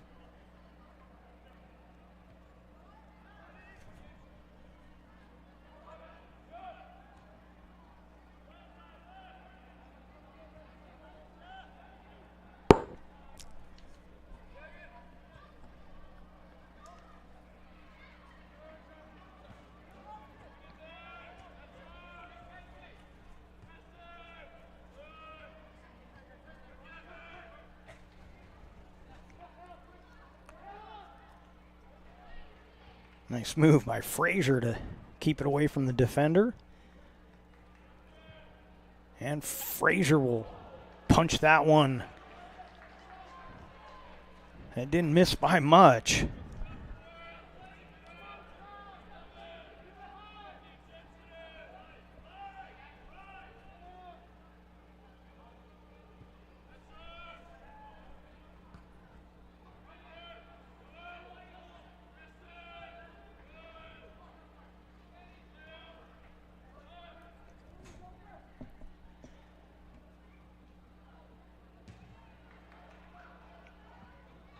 Speaker 1: Nice move by Frazier to keep it away from the defender. And Frazier will punch that one. It didn't miss by much.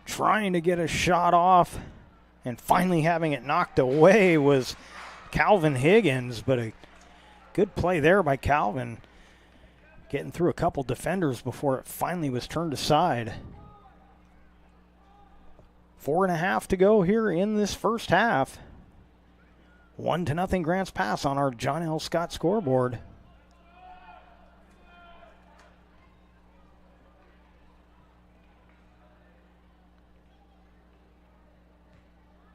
Speaker 1: Trying to get a shot off and finally having it knocked away was Calvin Higgins, but a good play there by Calvin, getting through a couple defenders before it finally was turned aside. 4.5 to go here in this first half. 1-0 Grants Pass on our John L. Scott scoreboard.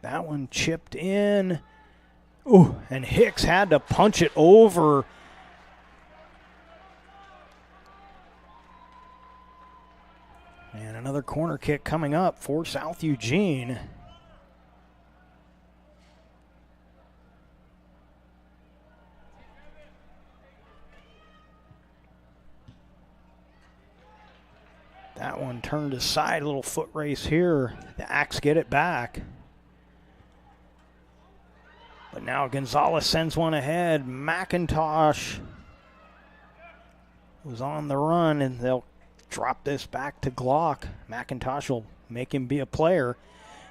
Speaker 1: That one chipped in. Ooh, and Hicks had to punch it over. And another corner kick coming up for South Eugene. That one turned aside, a little foot race here. The Axe get it back. But now Gonzalez sends one ahead. McIntosh was on the run, and they'll drop this back to Glock. McIntosh will make him be a player.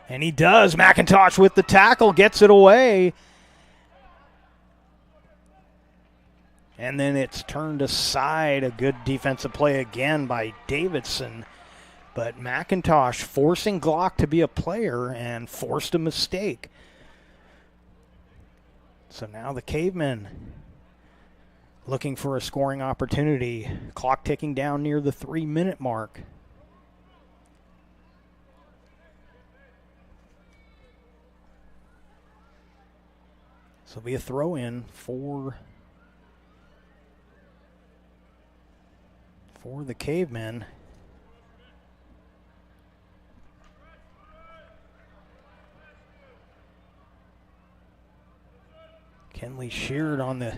Speaker 1: And he does. McIntosh with the tackle, gets it away. And then it's turned aside. A good defensive play again by Davidson. But McIntosh forcing Glock to be a player and forced a mistake. So now the Cavemen looking for a scoring opportunity. Clock ticking down near the 3-minute mark. So it'll be a throw-in for the Cavemen. Kenley Sheard on the,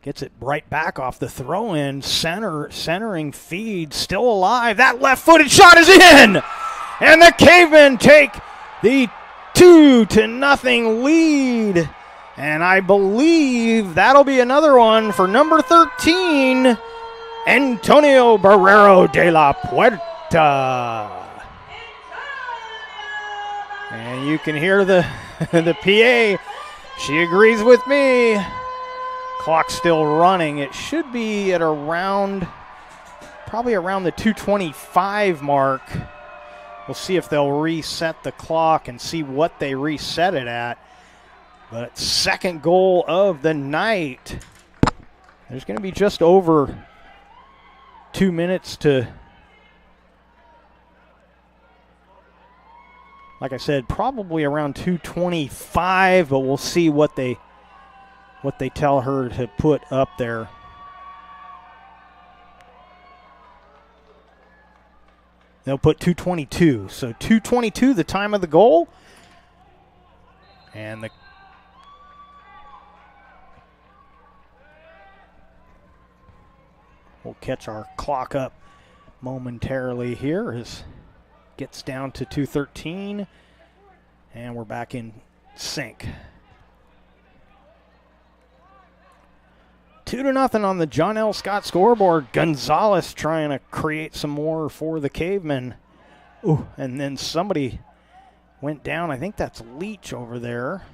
Speaker 1: gets it right back off the throw-in. Centering feed, still alive. That left-footed shot is in! And the Cavemen take the 2-0 lead. And I believe that'll be another one for number 13, Antonio Barrero de la Puerta. And you can hear the PA. She agrees with me. Clock's still running. It should be at probably around the 2:25 mark. We'll see if they'll reset the clock and see what they reset it at. But second goal of the night. There's going to be just over 2 minutes to, like I said, probably around 2:25, but we'll see what they tell her to put up there. They'll put 2:22. So 2:22, the time of the goal. And we'll catch our clock up momentarily here as gets down to 2:13, and we're back in sync. 2-0 on the John L. Scott scoreboard. Gonzalez trying to create some more for the Cavemen. Ooh, and then somebody went down. I think that's Leach over there.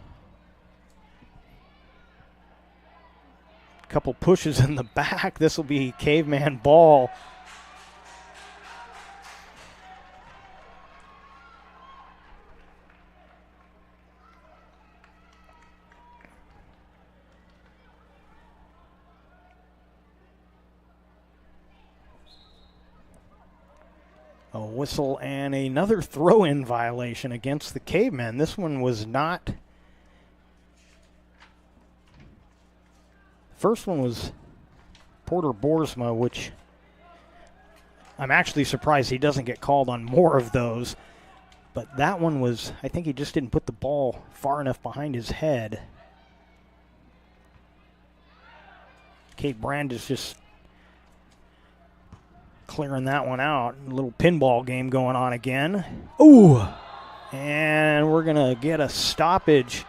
Speaker 1: Couple pushes in the back. This will be Caveman ball. A whistle and another throw-in violation against the Cavemen. This one was not. First one was Porter Boersma, which I'm actually surprised he doesn't get called on more of those. But that one was, I think he just didn't put the ball far enough behind his head. Kate Brand is just clearing that one out. A little pinball game going on again. Ooh! And we're going to get a stoppage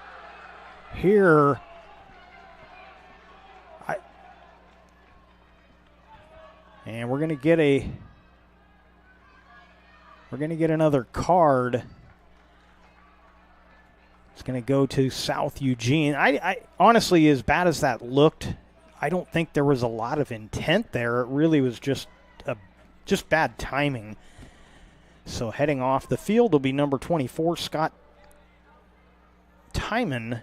Speaker 1: here. And we're going to get another card. It's going to go to South Eugene. I honestly, as bad as that looked, I don't think there was a lot of intent there. It really was just bad timing. So heading off the field will be number 24, Scott Timon.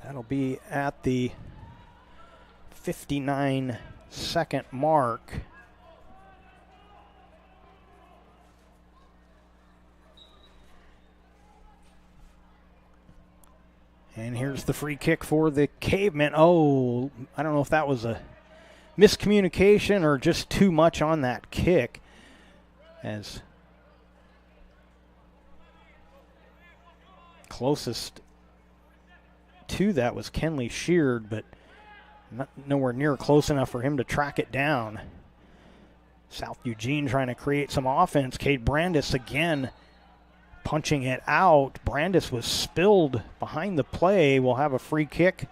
Speaker 1: That'll be at the 59-second mark. And here's the free kick for the Cavemen. Oh, I don't know if that was a miscommunication or just too much on that kick. As closest to that was Kenley Sheard, but nowhere near close enough for him to track it down. South Eugene trying to create some offense. Cade Brandis again punching it out. Brandis was spilled behind the play. We'll have a free kick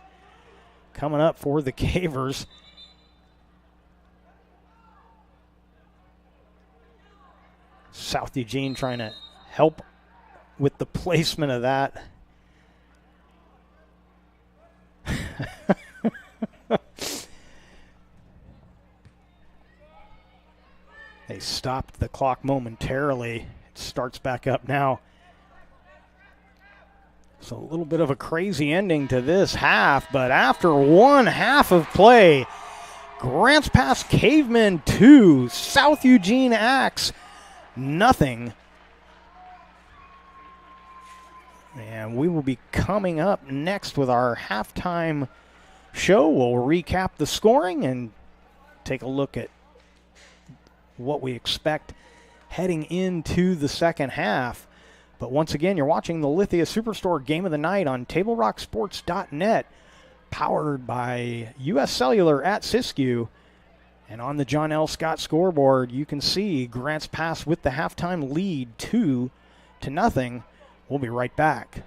Speaker 1: coming up for the Cavers. South Eugene trying to help with the placement of that. They stopped the clock momentarily. It starts back up now. So a little bit of a crazy ending to this half, but after one half of play, Grants Pass Cavemen 2, South Eugene Axe nothing. And we will be coming up next with our halftime show. We'll recap the scoring and take a look at what we expect heading into the second half. But once again, you're watching the Lithia Superstore Game of the Night on TableRockSports.net, powered by U.S. Cellular at Siskiyou. And on the John L. Scott scoreboard, you can see Grants Pass with the halftime lead 2-0. We'll be right back.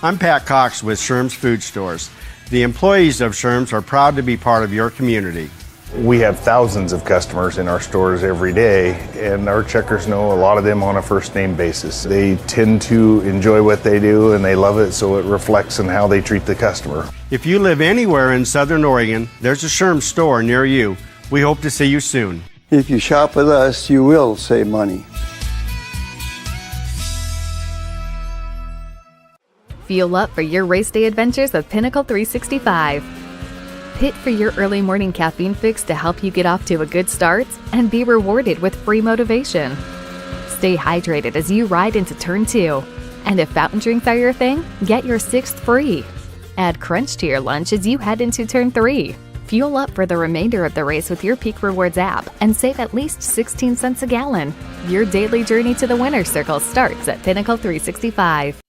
Speaker 4: I'm Pat Cox with Sherm's Food Stores. The employees of Sherm's are proud to be part of your community.
Speaker 5: We have thousands of customers in our stores every day, and our checkers know a lot of them on a first name basis. They tend to enjoy what they do and they love it, so it reflects in how they treat the customer.
Speaker 4: If you live anywhere in Southern Oregon, there's a Sherm's store near you. We hope to see you soon.
Speaker 6: If you shop with us, you will save money.
Speaker 12: Fuel up for your race day adventures with Pinnacle 365. Pit for your early morning caffeine fix to help you get off to a good start and be rewarded with free motivation. Stay hydrated as you ride into Turn 2. And if fountain drinks are your thing, get your 6th free. Add Crunch to your lunch as you head into Turn 3. Fuel up for the remainder of the race with your Peak Rewards app and save at least 16 cents a gallon. Your daily journey to the winner's circle starts at Pinnacle 365.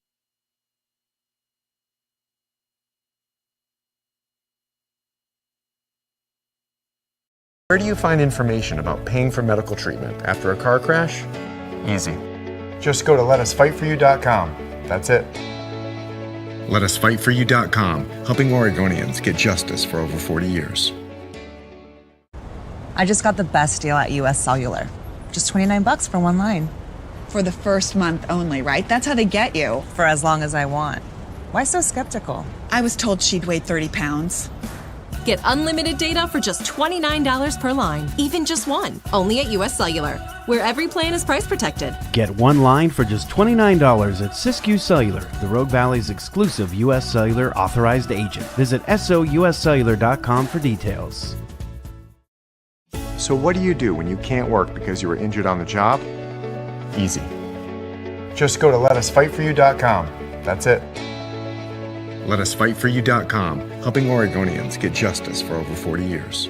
Speaker 2: Where do you find information about paying for medical treatment after a car crash? Easy. Just go to letusfightforyou.com. That's it. Letusfightforyou.com, helping Oregonians get justice for over 40 years.
Speaker 24: I just got the best deal at US Cellular. Just $29 for one line.
Speaker 25: For the first month only, right? That's how they get you.
Speaker 24: For as long as I want. Why so skeptical?
Speaker 25: I was told she'd weigh 30 pounds.
Speaker 26: Get unlimited data for just $29 per line, even just one. Only at US Cellular, where every plan is price protected.
Speaker 7: Get one line for just $29 at Siskiyou Cellular, the Rogue Valley's exclusive US Cellular authorized agent. Visit SOUScellular.com for details.
Speaker 2: So what do you do when you can't work because you were injured on the job? Easy. Just go to letusfightforyou.com. That's it. Letusfightforyou.com, helping Oregonians get justice for over 40 years.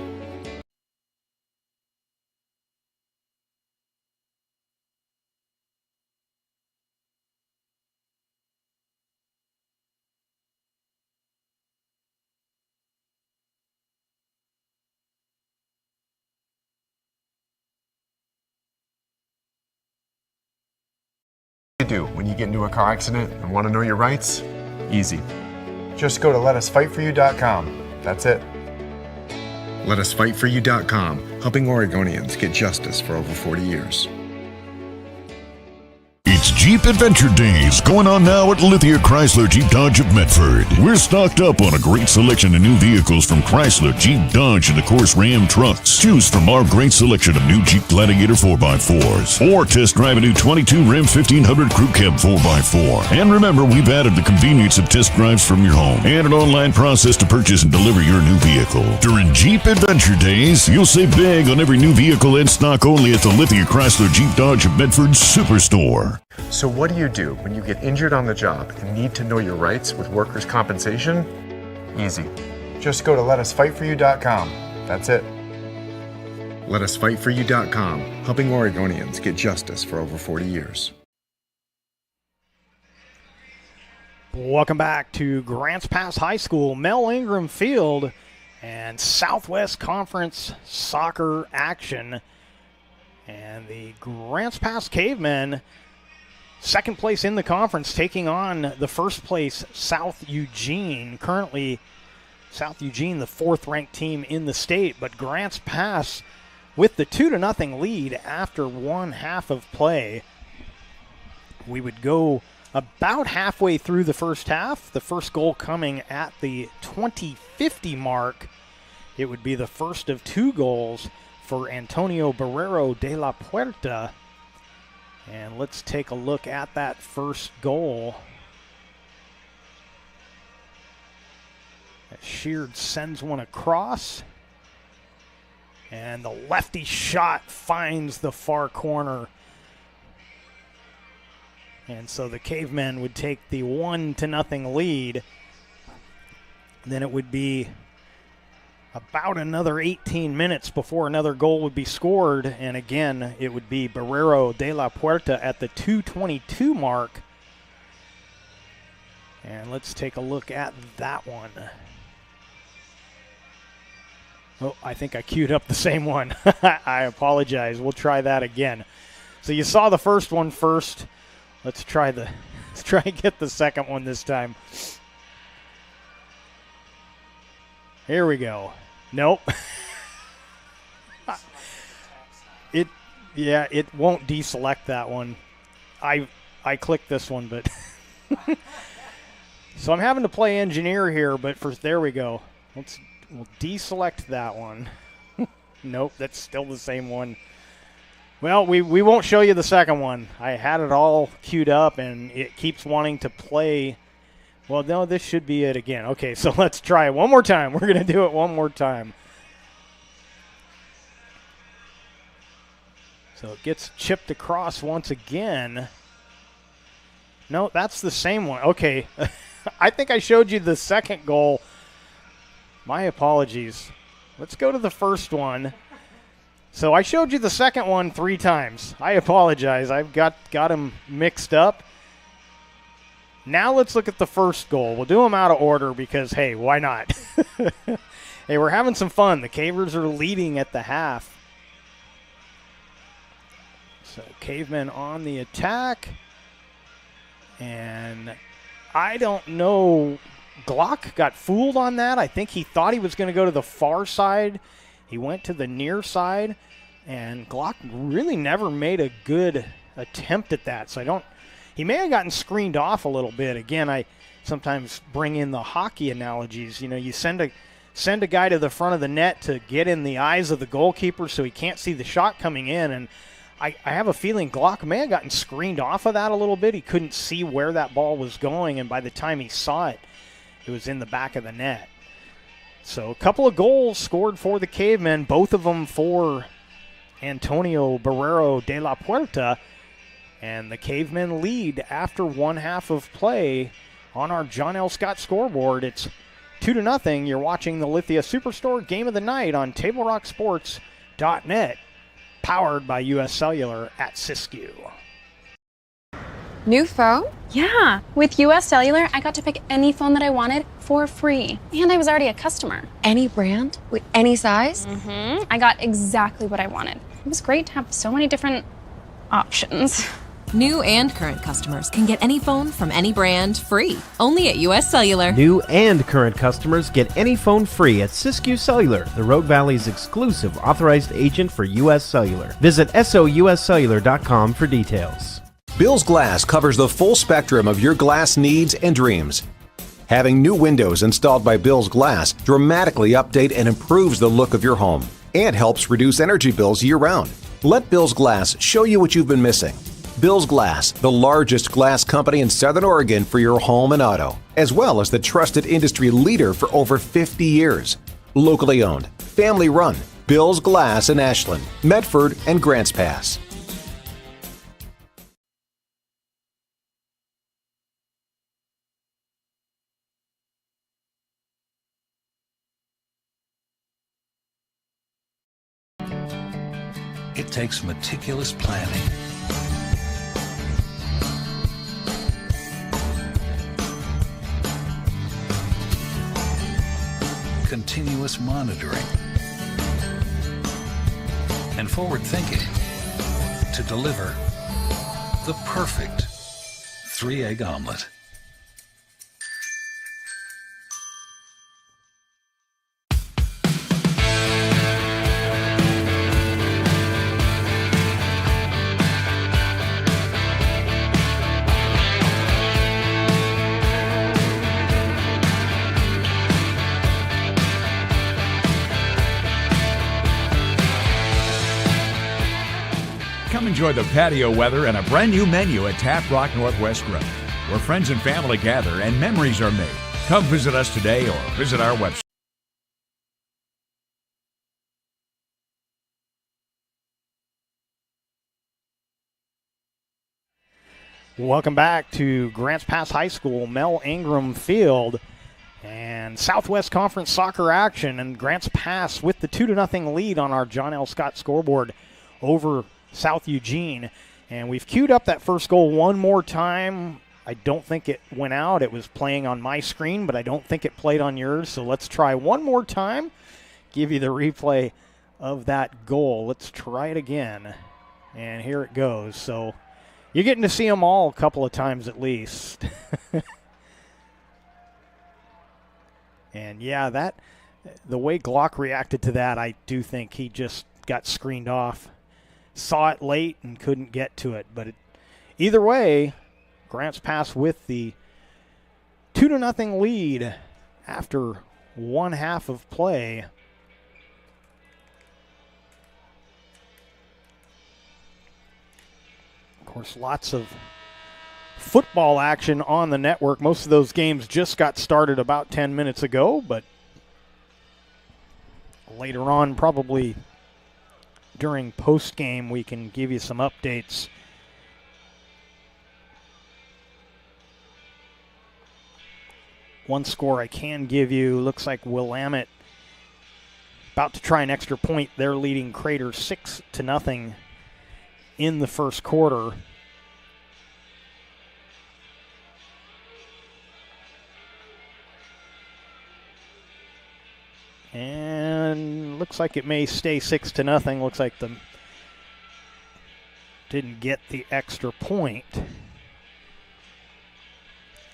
Speaker 2: What do you do when you get into a car accident and want to know your rights? Easy. Just go to letusfightforyou.com. That's it. Letusfightforyou.com, helping Oregonians get justice for over 40 years.
Speaker 3: It's Jeep Adventure Days going on now at Lithia Chrysler Jeep Dodge of Medford. We're stocked up on a great selection of new vehicles from Chrysler, Jeep, Dodge, and of course Ram trucks. Choose from our great selection of new Jeep Gladiator 4x4s or test drive a new 22 Ram 1500 Crew Cab 4x4. And remember, we've added the convenience of test drives from your home and an online process to purchase and deliver your new vehicle. During Jeep Adventure Days, you'll save big on every new vehicle in stock only at the Lithia Chrysler Jeep Dodge of Medford Superstore.
Speaker 2: So what do when you get injured on the job and need to know your rights with workers' compensation? Easy. Just go to letusfightforyou.com. That's it. Letusfightforyou.com, helping Oregonians get justice for over 40 years.
Speaker 1: Welcome back to Grants Pass High School, Mel Ingram Field, and Southwest Conference soccer action. And the Grants Pass Cavemen, second place in the conference, taking on the first place South Eugene. Currently, South Eugene, the fourth-ranked team in the state, but Grants Pass with the 2-0 lead after one half of play. We would go about halfway through the first half, the first goal coming at the 20:50 mark. It would be the first of two goals for Antonio Barrero de la Puerta. And let's take a look at that first goal. Sheard sends one across. And the lefty shot finds the far corner. And so the Cavemen would take the 1-0 lead. Then it would be about another 18 minutes before another goal would be scored. And again, it would be Barrero de la Puerta at the 2:22 mark. And let's take a look at that one. Oh, I think I queued up the same one. I apologize. We'll try that again. So you saw the first one first. Let's try and get the second one this time. Here we go. Nope. It won't deselect that one. I clicked this one, but so I'm having to play engineer here, but there we go. We'll deselect that one. Nope, that's still the same one. Well, we won't show you the second one. I had it all queued up, and it keeps wanting to play. Well, no, this should be it again. Okay, so let's try it one more time. We're going to do it one more time. So it gets chipped across once again. No, that's the same one. Okay, I think I showed you the second goal. My apologies. Let's go to the first one. So I showed you the second one 3 times. I apologize. I've got them mixed up. Now let's look at the first goal. We'll do them out of order because, hey, why not? Hey, we're having some fun. The Cavers are leading at the half. So Cavemen on the attack. And I don't know. Glock got fooled on that. I think he thought he was going to go to the far side. He went to the near side. And Glock really never made a good attempt at that. So he may have gotten screened off a little bit. Again, I sometimes bring in the hockey analogies. You know, you send a guy to the front of the net to get in the eyes of the goalkeeper so he can't see the shot coming in. And I have a feeling Glock may have gotten screened off of that a little bit. He couldn't see where that ball was going, and by the time he saw it, it was in the back of the net. So a couple of goals scored for the Cavemen, both of them for Antonio Barrero de la Puerta. And the Cavemen lead after one half of play on our John L. Scott scoreboard. It's 2-0. You're watching the Lithia Superstore Game of the Night on TableRockSports.net, powered by U.S. Cellular at Siskiyou.
Speaker 8: New phone?
Speaker 9: Yeah. With US Cellular, I got to pick any phone that I wanted for free. And I was already a customer.
Speaker 8: Any brand? With any size?
Speaker 9: Mm-hmm. I got exactly what I wanted. It was great to have so many different options.
Speaker 26: New and current customers can get any phone from any brand free, only at US Cellular.
Speaker 7: New and current customers get any phone free at Siskiyou Cellular, the Rogue Valley's exclusive authorized agent for US Cellular. Visit souscellular.com for details.
Speaker 10: Bill's Glass covers the full spectrum of your glass needs and dreams. Having new windows installed by Bill's Glass dramatically update and improves the look of your home and helps reduce energy bills year-round. Let Bill's Glass show you what you've been missing. Bill's Glass, the largest glass company in Southern Oregon for your home and auto, as well as the trusted industry leader for over 50 years. Locally owned, family run, Bill's Glass in Ashland, Medford, and Grants Pass.
Speaker 11: it takes meticulous planning. Continuous monitoring. And forward thinking to deliver the perfect 3-egg omelet.
Speaker 14: Come enjoy the patio weather and a brand new menu at Tap Rock Northwest Grill, where friends and family gather and memories are made. Come visit us today or visit our website.
Speaker 1: Welcome back to Grants Pass High School, Mel Ingram Field, and Southwest Conference soccer action. And Grants Pass with the 2-0 lead on our John L. Scott scoreboard over South Eugene. And we've queued up that first goal one more time. I don't think it went out. It was playing on my screen, but I don't think it played on yours. So let's try one more time. Give you the replay of that goal. Let's try it again. And here it goes. So you're getting to see them all a couple of times at least. And yeah, the way Glock reacted to that, I do think he just got screened off. Saw it late and couldn't get to it. But either way, Grants Pass with the 2-0 lead after one half of play. Of course, lots of football action on the network. Most of those games just got started about 10 minutes ago, but later on, probably during post-game, we can give you some updates. One score I can give you, looks like Willamette about to try an extra point. They're leading Crater 6-0 in the first quarter. And looks like it may stay 6-0. Looks like them didn't get the extra point.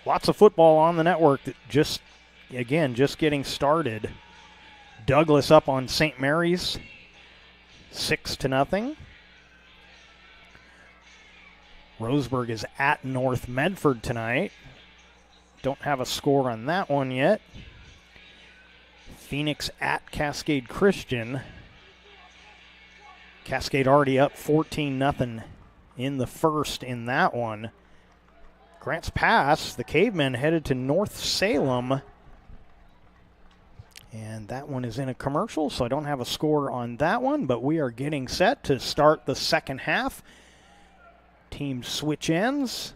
Speaker 1: Lots of football on the network that just getting started. Douglas up on St. Mary's, 6-0. Roseburg is at North Medford tonight. Don't have a score on that one yet. Phoenix at Cascade Christian. Cascade already up 14-0 in the first in that one. Grants Pass, the Cavemen headed to North Salem. And that one is in a commercial, so I don't have a score on that one, but we are getting set to start the second half. Teams switch ends.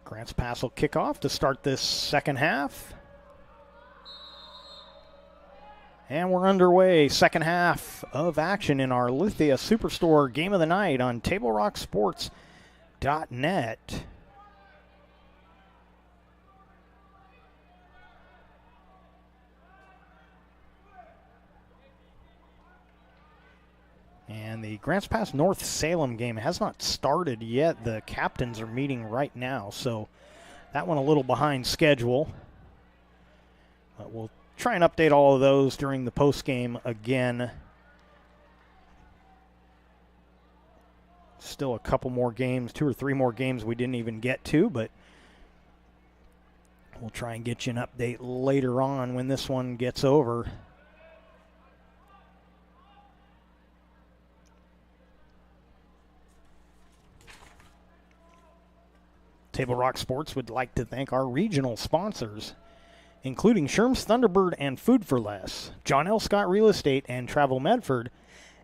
Speaker 1: Grants Pass will kick off to start this second half. And we're underway, second half of action in our Lithia Superstore Game of the Night on TableRockSports.net. And the Grants Pass North Salem game has not started yet. The captains are meeting right now, so that one a little behind schedule. But we'll try and update all of those during the post-game again. Still a couple more games, 2 or 3 more games we didn't even get to, but we'll try and get you an update later on when this one gets over. Table Rock Sports would like to thank our regional sponsors, including Sherm's Thunderbird and Food for Less, John L. Scott Real Estate and Travel Medford,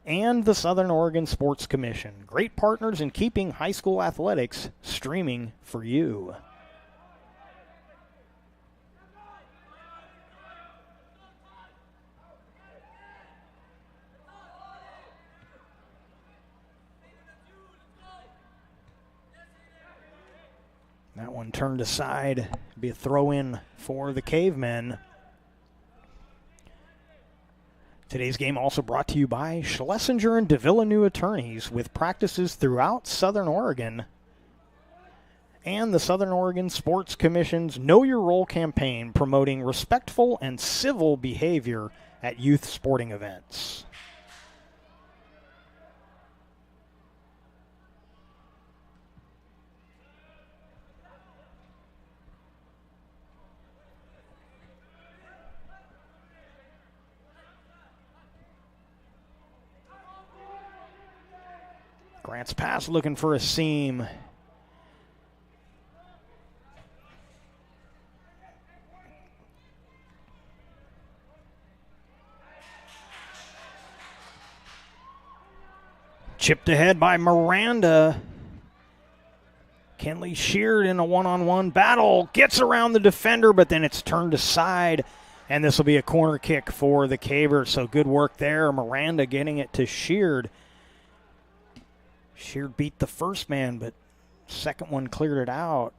Speaker 1: and the Southern Oregon Sports Commission. Great partners in keeping high school athletics streaming for you. That one turned aside. Be a throw-in for the Cavemen. Today's game also brought to you by Schlesinger and DeVilla New Attorneys, with practices throughout Southern Oregon, and the Southern Oregon Sports Commission's Know Your Role campaign, promoting respectful and civil behavior at youth sporting events. Grants Pass looking for a seam. Chipped ahead by Miranda. Kenley Sheard in a one-on-one battle. Gets around the defender, but then it's turned aside. And this will be a corner kick for the Cavers. So good work there. Miranda getting it to Sheard. Sheard beat the first man, but second one cleared it out.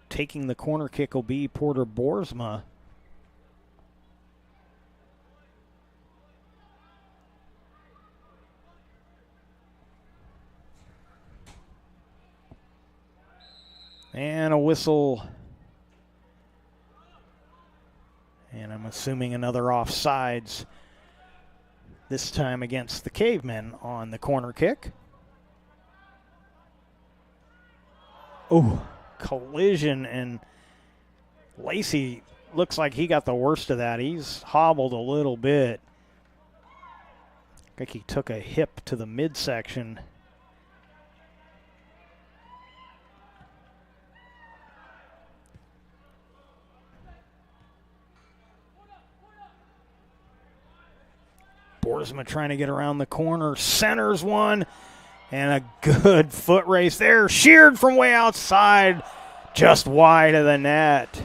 Speaker 1: Taking the corner kick will be Porter Boersma. And a whistle. And I'm assuming another offsides. This time against the Cavemen on the corner kick. Oh, collision, and Lacey looks like he got the worst of that. He's hobbled a little bit. I think he took a hip to the midsection. Boersma trying to get around the corner, centers one. And a good foot race there. Sheared from way outside, just wide of the net.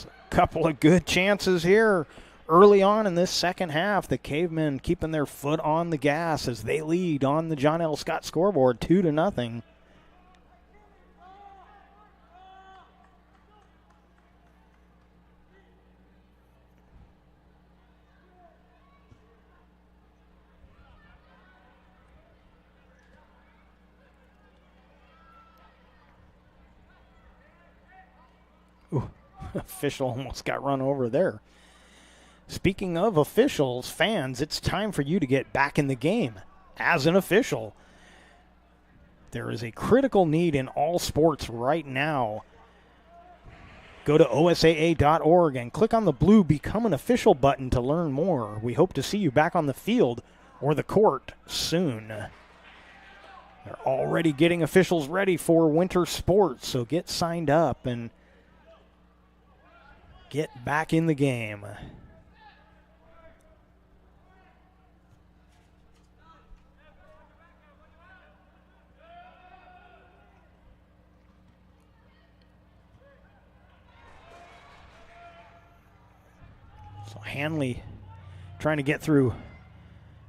Speaker 1: A couple of good chances here early on in this second half. The Cavemen keeping their foot on the gas as they lead on the John L. Scott scoreboard 2-0. Ooh, official almost got run over there. Speaking of officials, fans, it's time for you to get back in the game as an official. There is a critical need in all sports right now. Go to OSAA.org and click on the blue Become an Official button to learn more. We hope to see you back on the field or the court soon. They're already getting officials ready for winter sports, so get signed up and get back in the game. So Hanley trying to get through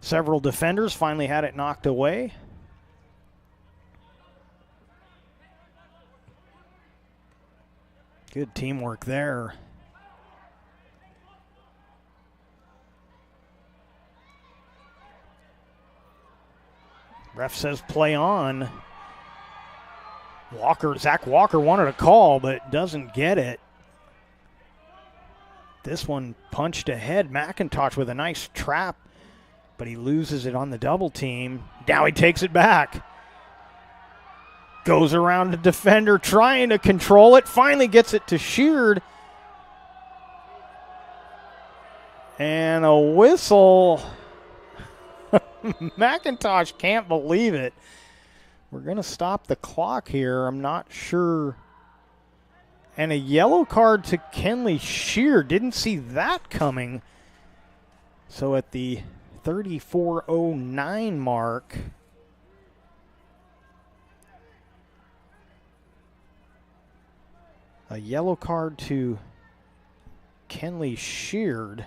Speaker 1: several defenders, finally had it knocked away. Good teamwork there. Ref says play on. Zach Walker wanted a call, but doesn't get it. This one punched ahead. McIntosh with a nice trap, but he loses it on the double team. Now he takes it back. Goes around the defender trying to control it. Finally gets it to Sheard. And a whistle. McIntosh can't believe it. We're going to stop the clock here. I'm not sure And a yellow card to Kenley Shear. Didn't see that coming. So at the 34:09 mark, a yellow card to Kenley Sheard.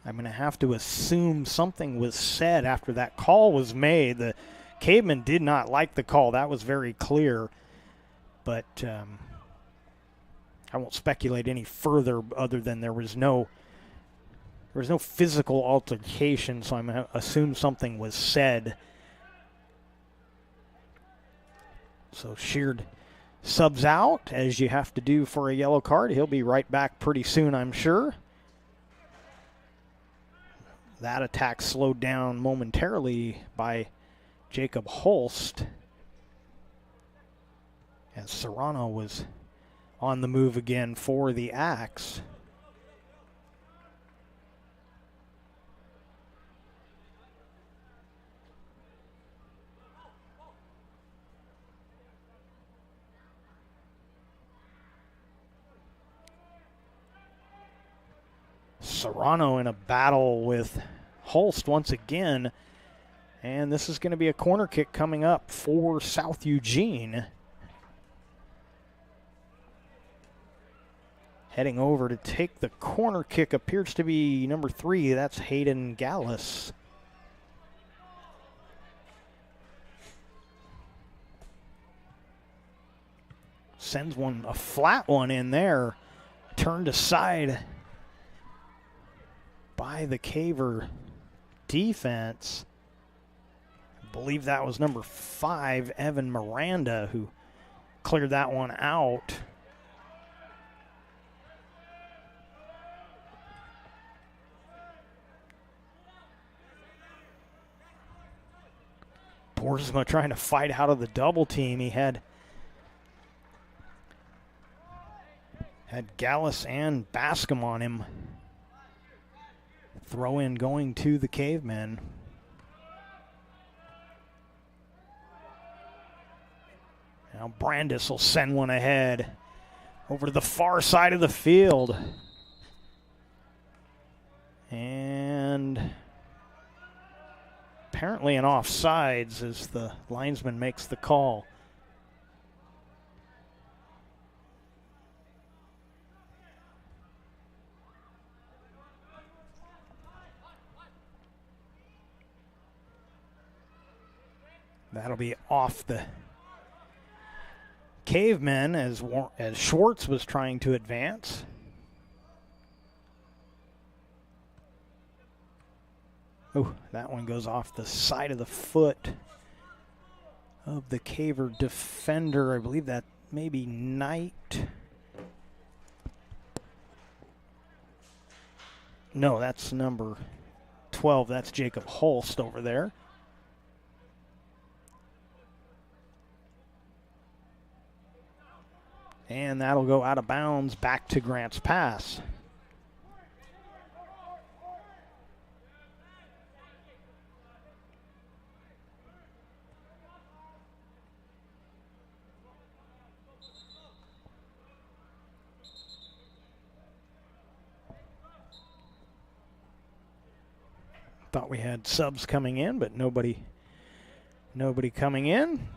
Speaker 1: I'm going to have to assume something was said after that call was made. The Caveman did not like the call. That was very clear. But I won't speculate any further other than there was no physical altercation, so I'm going to assume something was said. So Sheard subs out, as you have to do for a yellow card. He'll be right back pretty soon, I'm sure. That attack slowed down momentarily by Jacob Holst, as Serrano was on the move again for the Axe. Serrano in a battle with Holst once again. And this is going to be a corner kick coming up for South Eugene. Heading over to take the corner kick appears to be number 3. That's Hayden Gallus. Sends a flat one in there. Turned aside by the Caver defense. I believe that was number 5, Evan Miranda, who cleared that one out. Boersma trying to fight out of the double team. He had Gallus and Bascom on him. Throw in going to the Cavemen. Now Brandis will send one ahead over to the far side of the field. And apparently an offsides as the linesman makes the call. That'll be off the Cavemen as Schwartz was trying to advance. Oh, that one goes off the side of the foot of the Caver defender. I believe that may be Knight. No, that's number 12. That's Jacob Holst over there. And that'll go out of bounds back to Grants Pass. Thought we had subs coming in, but nobody coming in.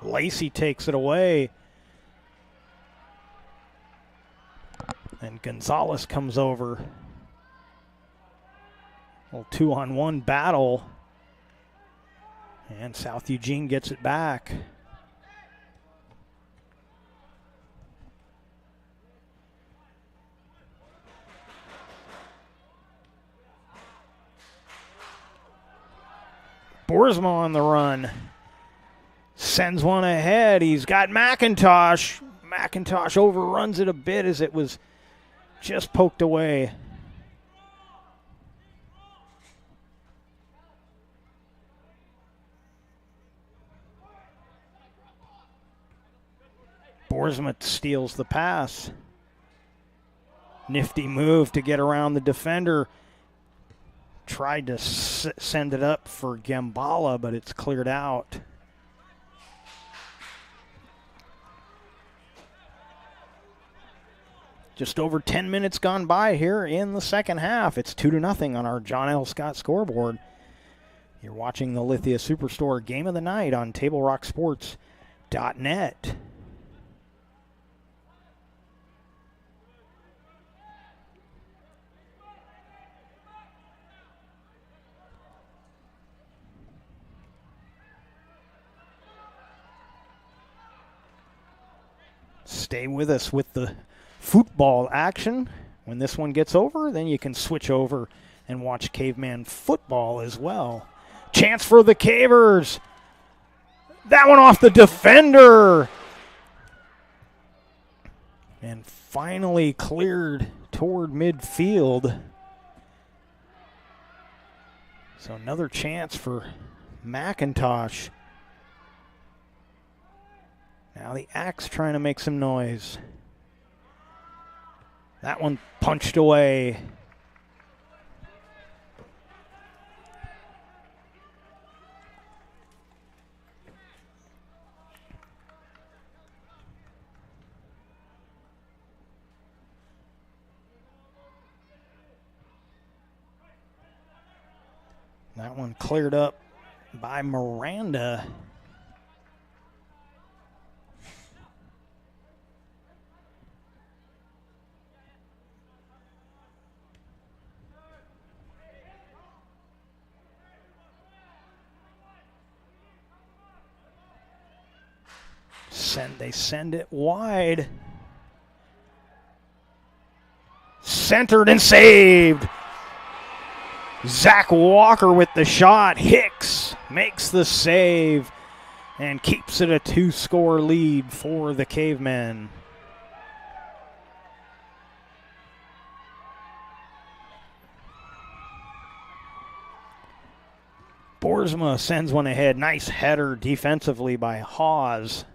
Speaker 1: Lacey takes it away. And Gonzalez comes over. A little 2-on-1 battle. And South Eugene gets it back. Boersma on the run. Sends one ahead. He's got McIntosh. McIntosh overruns it a bit as it was just poked away. Boersma steals the pass. Nifty move to get around the defender. Tried to send it up for Gambala, but it's cleared out. Just over 10 minutes gone by here in the second half. It's 2-0 on our John L. Scott scoreboard. You're watching the Lithia Superstore Game of the Night on TableRockSports.net. Stay with us with the football action. When this one gets over, then you can switch over and watch Caveman football as well. Chance for the Cavers. That one off the defender. And finally cleared toward midfield. So another chance for McIntosh. Now the Axe trying to make some noise. That one punched away. That one cleared up by Miranda. They send it wide. Centered and saved. Zach Walker with the shot. Hicks makes the save and keeps it a 2-score lead for the Cavemen. Boersma sends one ahead. Nice header defensively by Hawes.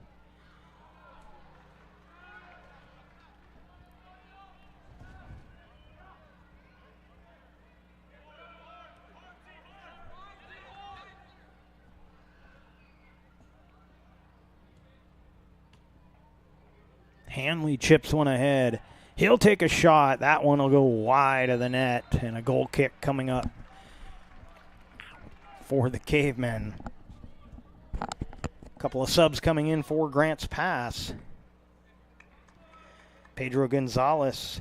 Speaker 1: Hanley chips one ahead. He'll take a shot. That one will go wide of the net, and a goal kick coming up for the Cavemen. A couple of subs coming in for Grants Pass. Pedro Gonzalez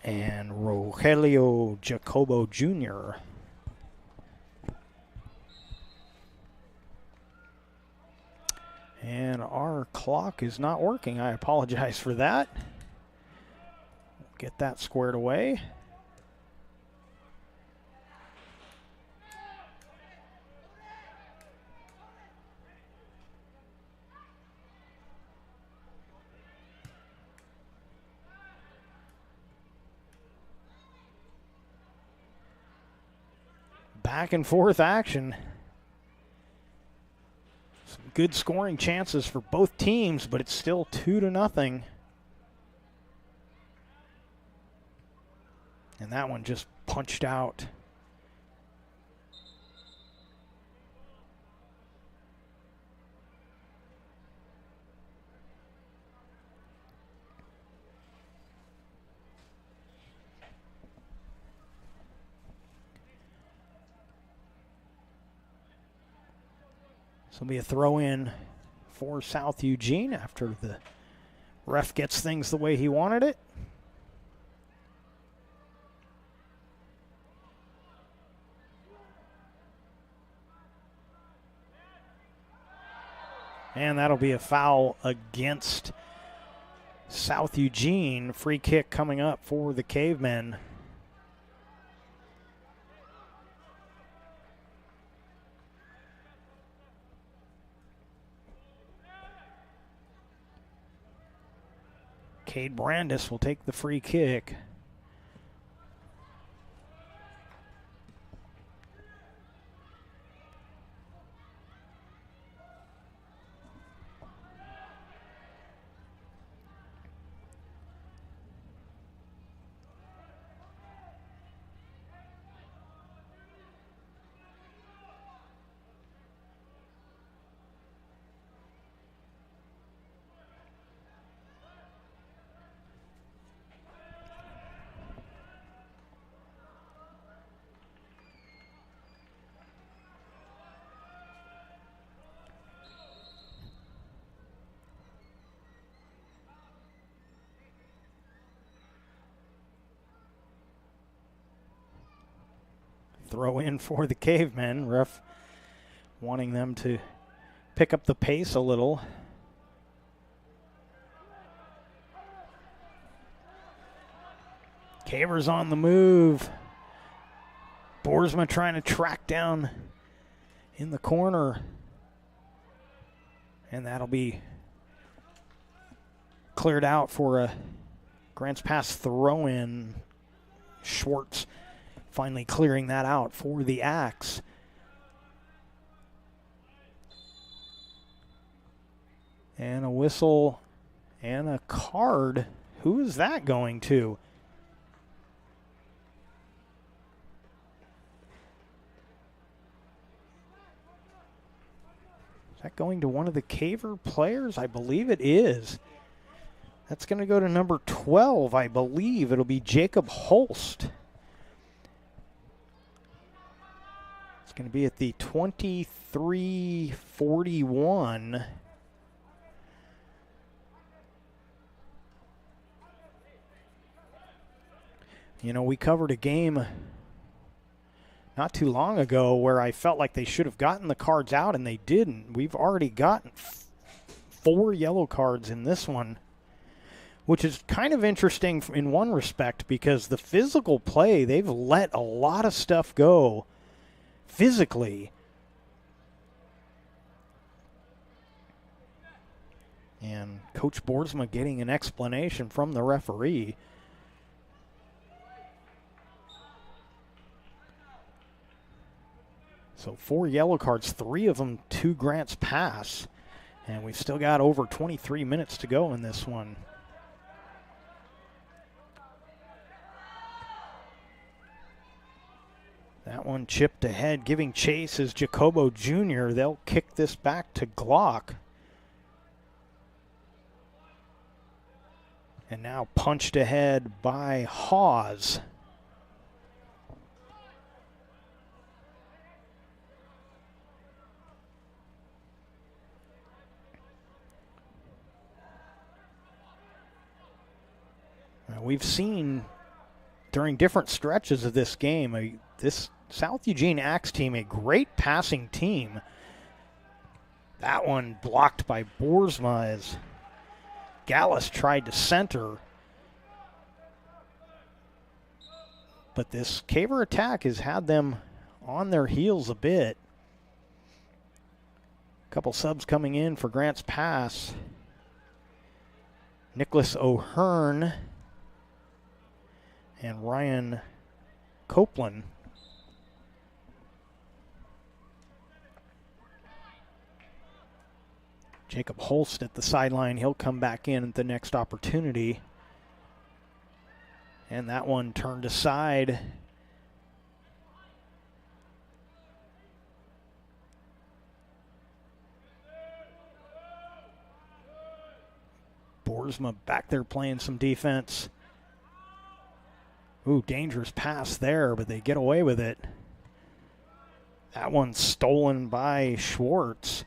Speaker 1: and Rogelio Jacobo Jr. And our clock is not working. I apologize for that. Get that squared away. Back and forth action. Some good scoring chances for both teams, but it's still 2-0. And that one just punched out. This will be a throw-in for South Eugene after the ref gets things the way he wanted it. And that'll be a foul against South Eugene. Free kick coming up for the Cavemen. Cade Brandis will take the free kick. Throw in for the Cavemen. Ref wanting them to pick up the pace a little. Cavers on the move. Boersma trying to track down in the corner. And that'll be cleared out for a Grants Pass throw-in. Schwartz finally clearing that out for the Axe. And a whistle and a card. Who is that going to? Is that going to one of the Caver players? I believe it is. That's going to go to number 12, I believe. It'll be Jacob Holst. It's going to be at the 23-41. You know, we covered a game not too long ago where I felt like they should have gotten the cards out, and they didn't. We've already gotten 4 yellow cards in this one, which is kind of interesting in one respect because the physical play, they've let a lot of stuff go physically. And Coach Boersma getting an explanation from the referee. So 4 yellow cards, 3 of them to Grants Pass. And we've still got over 23 minutes to go in this one. That one chipped ahead, giving chase is Jacobo Jr. They'll kick this back to Glock. And now punched ahead by Hawes. We've seen during different stretches of this game, this South Eugene Axe team, a great passing team. That one blocked by Boersma as Gallus tried to center. But this Caver attack has had them on their heels a bit. A couple subs coming in for Grants Pass. Nicholas O'Hearn and Ryan Copeland. Jacob Holst at the sideline. He'll come back in at the next opportunity. And that one turned aside. Boersma back there playing some defense. Ooh, dangerous pass there, but they get away with it. That one's stolen by Schwartz.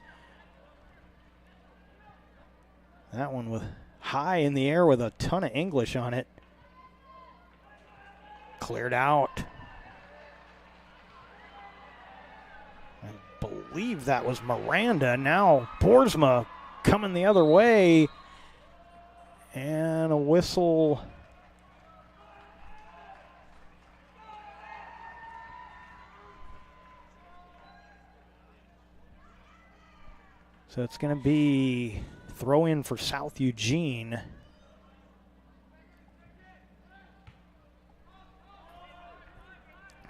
Speaker 1: That one was high in the air with a ton of English on it. Cleared out. I believe that was Miranda. Now Boersma coming the other way. And a whistle. So it's going to be throw in for South Eugene.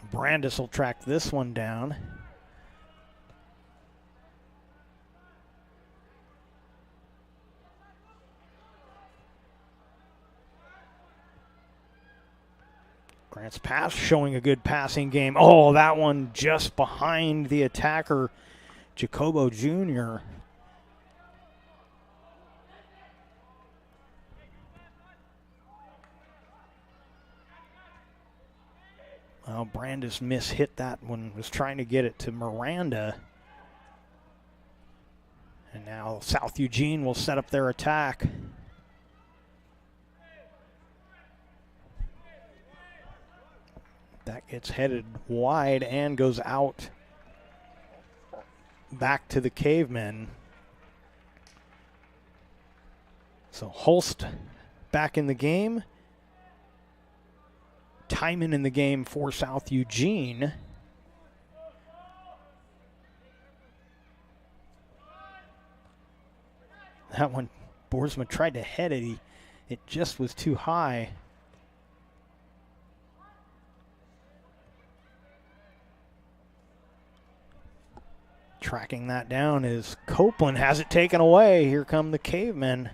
Speaker 1: Brandis will track this one down. Grants Pass showing a good passing game. Oh, that one just behind the attacker, Jacobo Jr. Well, Brandis mishit that one, was trying to get it to Miranda. And now South Eugene will set up their attack. That It's headed wide and goes out back to the Cavemen. So Holst back in the game. Timon in the game for South Eugene. That one, Boersma tried to head it. It just was too high. Tracking that down is Copeland, has it taken away. Here come the Cavemen.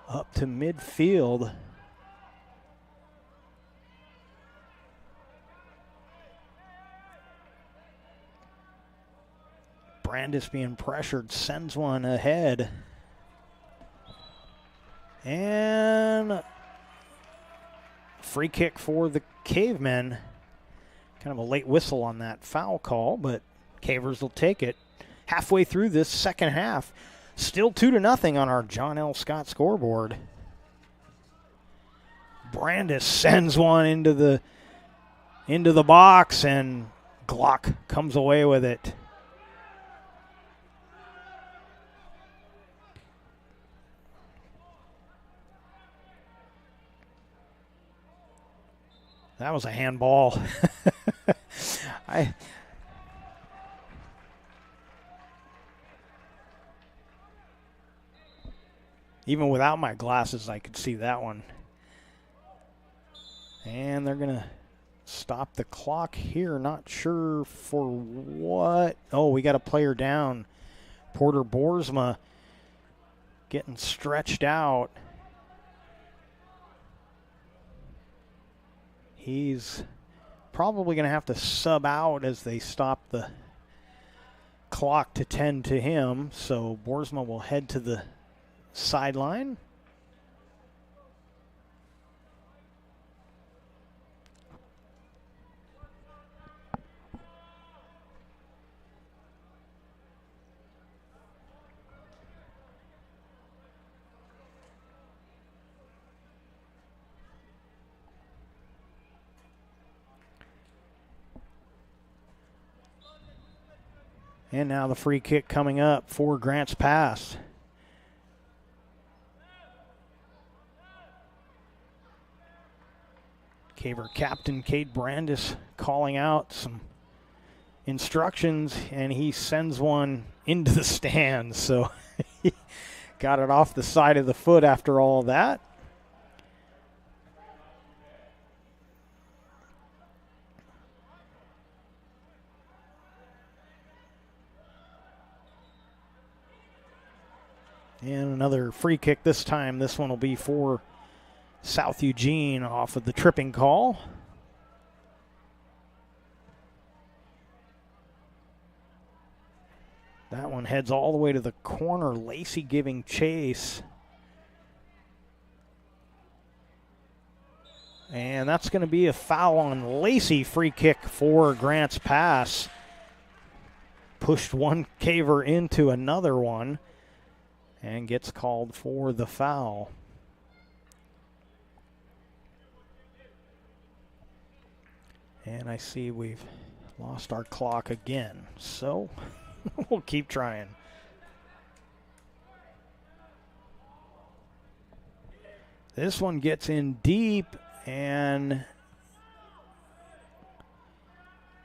Speaker 1: Up to midfield. Brandis being pressured, sends one ahead. And free kick for the Cavemen. Kind of a late whistle on that foul call, but Cavers will take it. Halfway through this second half, still 2-0 on our John L. Scott scoreboard. Brandis sends one into the box, and Glock comes away with it. That was a handball. Even without my glasses, I could see that one. And they're going to stop the clock here. Not sure for what. Oh, we got a player down. Porter Boersma getting stretched out. He's probably going to have to sub out as they stop the clock to tend to him. So Boersma will head to the sideline. And now the free kick coming up for Grants Pass. Caver captain Cade Brandis calling out some instructions, and he sends one into the stands. So he got it off the side of the foot after all that. And another free kick this time. This one will be for South Eugene off of the tripping call. That one heads all the way to the corner. Lacey giving chase. And that's going to be a foul on Lacey. Free kick for Grants Pass. Pushed one Caver into another one and gets called for the foul. And I see we've lost our clock again, so we'll keep trying. This one gets in deep, and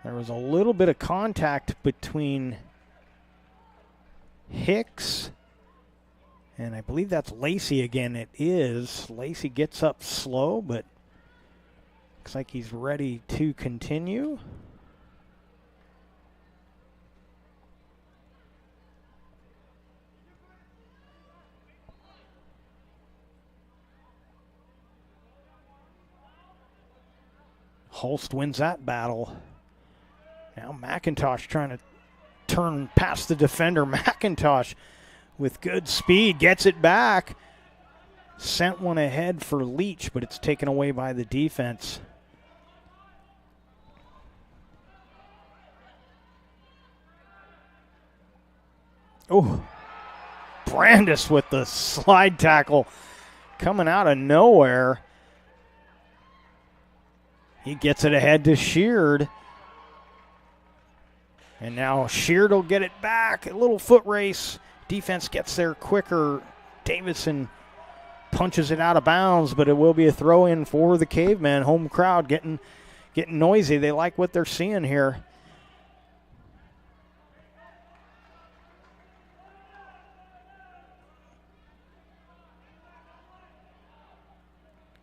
Speaker 1: there was a little bit of contact between Hicks and I believe that's Lacey again. It is. Lacey gets up slow, but looks like he's ready to continue. Holst wins that battle. Now McIntosh trying to turn past the defender. McIntosh with good speed gets it back. Sent one ahead for Leach, but it's taken away by the defense. Oh, Brandis with the slide tackle coming out of nowhere. He gets it ahead to Sheard. And now Sheard will get it back. A little foot race. Defense gets there quicker. Davidson punches it out of bounds, but it will be a throw-in for the Cavemen. Home crowd getting noisy. They like what they're seeing here.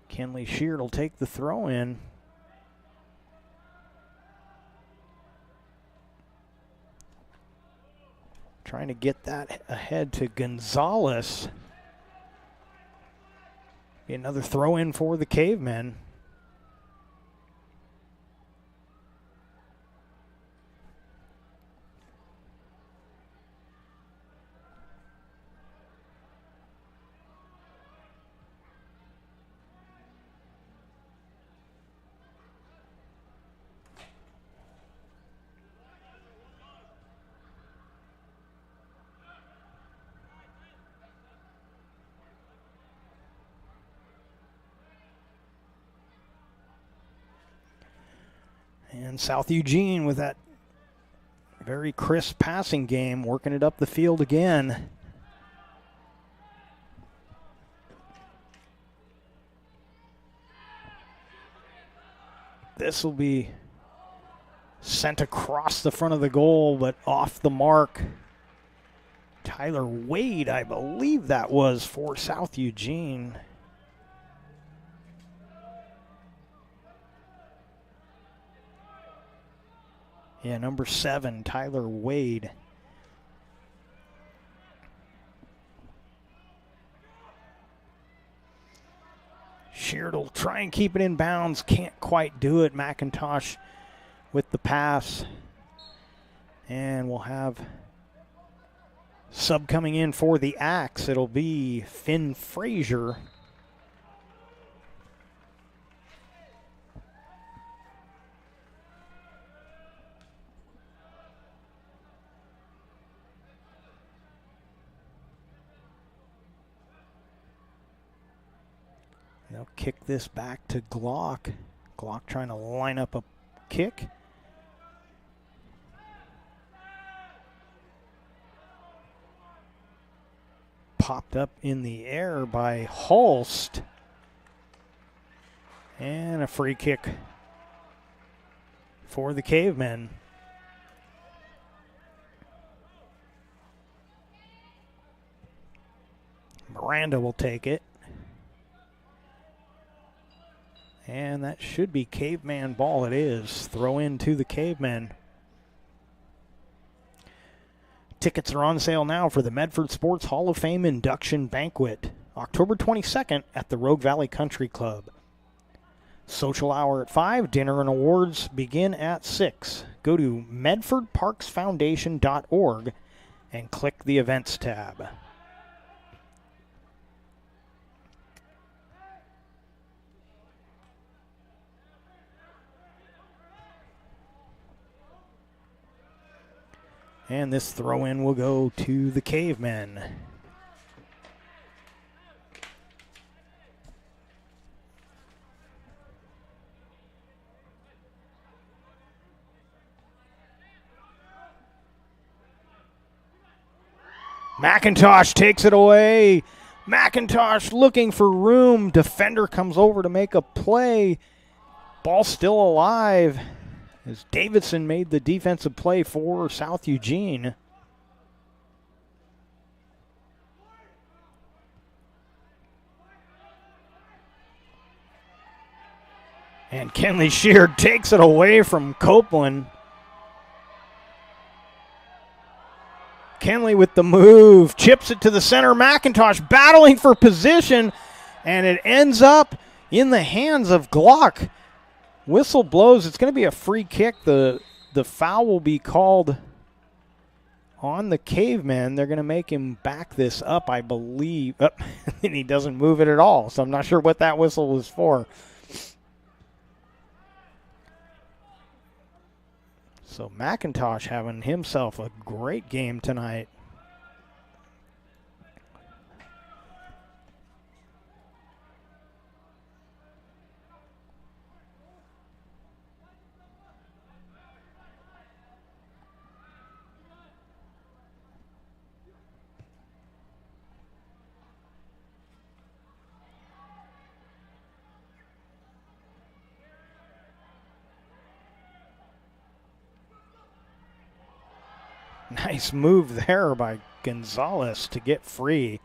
Speaker 1: Kenley Sheard will take the throw-in. Trying to get that ahead to Gonzalez. Be another throw-in for the Cavemen. And South Eugene with that very crisp passing game, working it up the field again. This will be sent across the front of the goal, but off the mark. Tyler Wade, I believe that was for South Eugene. Yeah, number 7, Tyler Wade. Sheard will try and keep it in bounds. Can't quite do it. McIntosh with the pass. And we'll have sub coming in for the Axe. It'll be Finn Frazier. They'll kick this back to Glock. Glock trying to line up a kick. Popped up in the air by Holst. And a free kick for the Cavemen. Miranda will take it. And that should be Caveman ball. It is. Throw in to the Cavemen. Tickets are on sale now for the Medford Sports Hall of Fame Induction Banquet, October 22nd at the Rogue Valley Country Club. Social hour at 5, dinner and awards begin at 6. Go to medfordparksfoundation.org and click the events tab. And this throw-in will go to the Cavemen. McIntosh takes it away. McIntosh looking for room. Defender comes over to make a play. Ball still alive, as Davidson made the defensive play for South Eugene. And Kenley Sheard takes it away from Copeland. Kenley with the move, chips it to the center. McIntosh battling for position, and it ends up in the hands of Glock. Whistle blows. It's going to be a free kick. The foul will be called on the Caveman. They're going to make him back this up, I believe. And he doesn't move it at all, so I'm not sure what that whistle was for. So McIntosh having himself a great game tonight. Nice move there by Gonzalez to get free.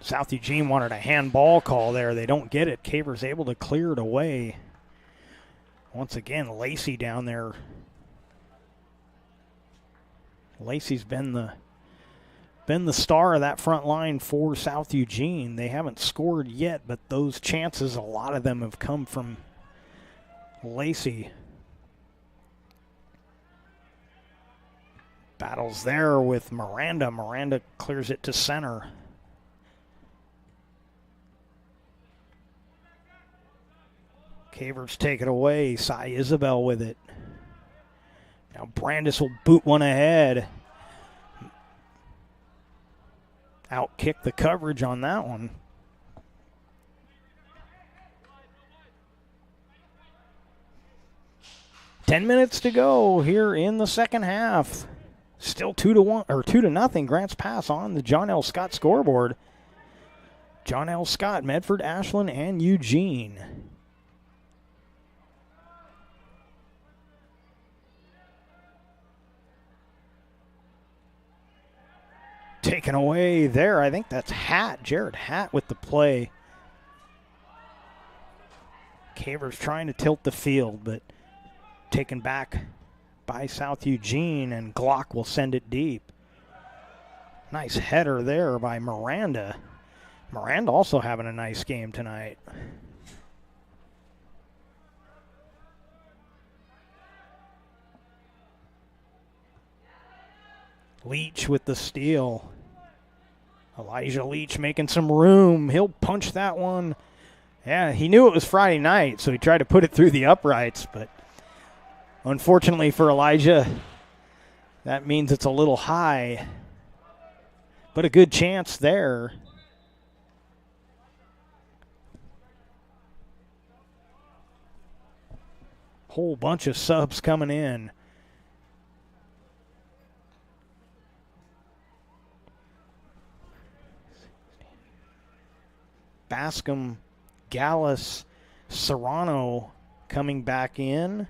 Speaker 1: South Eugene wanted a handball call there. They don't get it. Caver's able to clear it away. Once again, Lacey down there. Lacey's been the star of that front line for South Eugene. They haven't scored yet, but those chances, a lot of them have come from Lacey. Battles there with Miranda. Miranda clears it to center. Cavers take it away. Cy Isabel with it. Now Brandis will boot one ahead. Outkick the coverage on that one. Ten minutes to go here in the second half. Still 2-1 or 2-0. Grants Pass on the John L. Scott scoreboard. John L. Scott, Medford, Ashland, and Eugene. Taken away there. I think that's Hatt, Jared Hatt with the play. Cavers trying to tilt the field, but taken back by South Eugene, and Glock will send it deep. Nice header there by Miranda. Miranda also having a nice game tonight. Leach with the steal. Elijah Leach making some room. He'll punch that one. Yeah, he knew it was Friday night, so he tried to put it through the uprights, but unfortunately for Elijah, that means it's a little high. But a good chance there. Whole bunch of subs coming in. Bascom, Gallus, Serrano coming back in.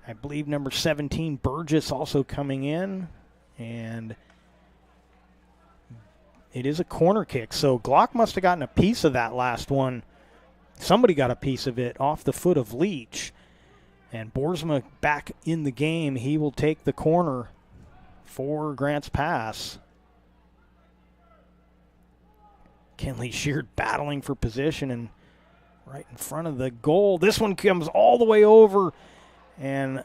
Speaker 1: I believe number 17, Burgess, also coming in. And it is a corner kick. So Glock must have gotten a piece of that last one. Somebody got a piece of it off the foot of Leach. And Boersma back in the game. He will take the corner for Grants Pass. Kenley Sheard battling for position and right in front of the goal. This one comes all the way over and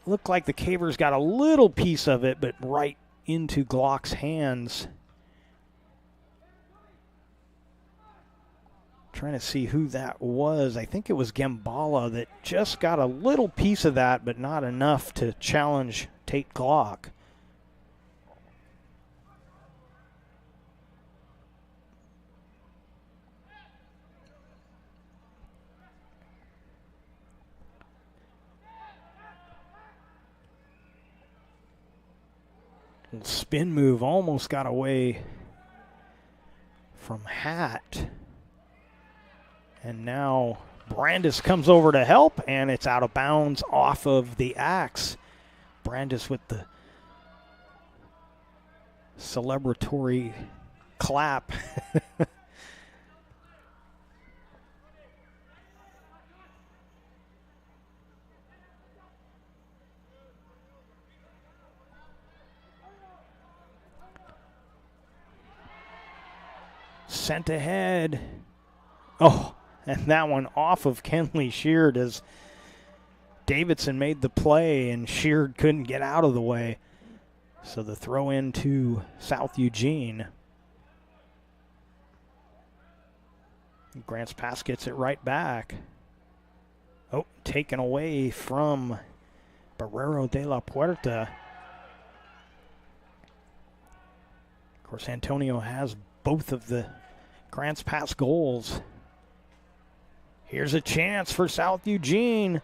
Speaker 1: looked like the Cavers got a little piece of it, but right into Glock's hands. Trying to see who that was. I think it was Gambala that just got a little piece of that, but not enough to challenge Tate Glock. Spin move almost got away from Hatt. And now Brandis comes over to help, and it's out of bounds off of the axe. Brandis with the celebratory clap. Sent ahead. Oh, and that one off of Kenley Sheard as Davidson made the play and Sheard couldn't get out of the way. So the throw in to South Eugene. Grants Pass gets it right back. Oh, taken away from Barrero de la Puerta. Of course, Antonio has both of the Grants Pass goals. Here's a chance for South Eugene.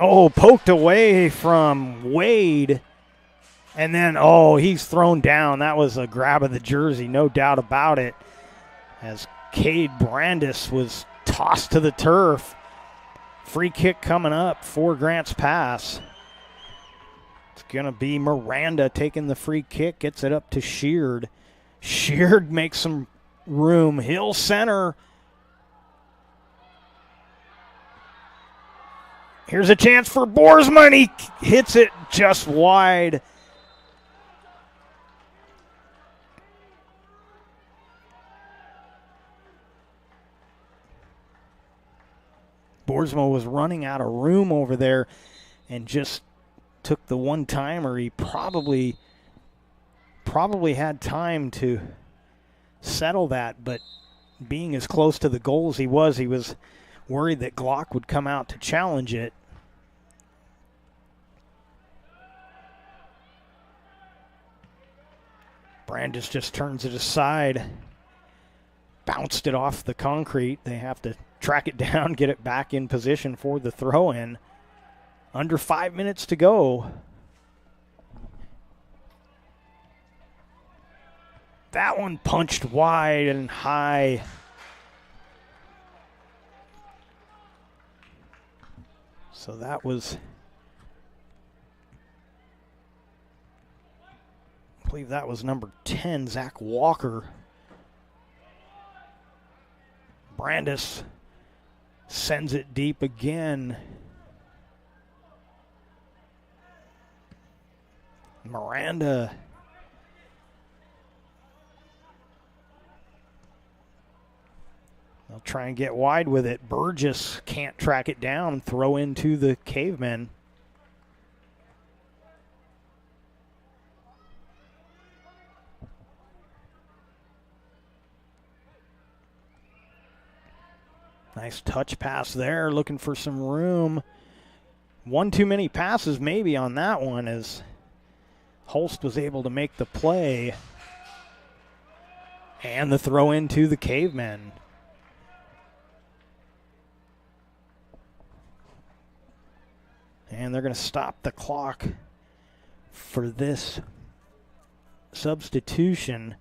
Speaker 1: Oh, poked away from Wade. And then, he's thrown down. That was a grab of the jersey, no doubt about it. As Cade Brandis was tossed to the turf. Free kick coming up for Grants Pass. It's going to be Miranda taking the free kick, gets it up to Sheard. Sheard makes some room. Hill center. Here's a chance for Boersma. He hits it just wide. Boersma was running out of room over there and just took the one-timer. He probably had time to settle that, but being as close to the goal as he was worried that Glock would come out to challenge it. Brandis just turns it aside. Bounced it off the concrete. They have to track it down, get it back in position for the throw-in. Under 5 minutes to go. That one punched wide and high. So that was, I believe that was number 10, Zach Walker. Brandis sends it deep again. Miranda. They'll try and get wide with it. Burgess can't track it down. Throw into the Cavemen. Nice touch pass there, looking for some room. One too many passes maybe on that one as Holst was able to make the play. And the throw into the Cavemen. And they're going to stop the clock for this substitution.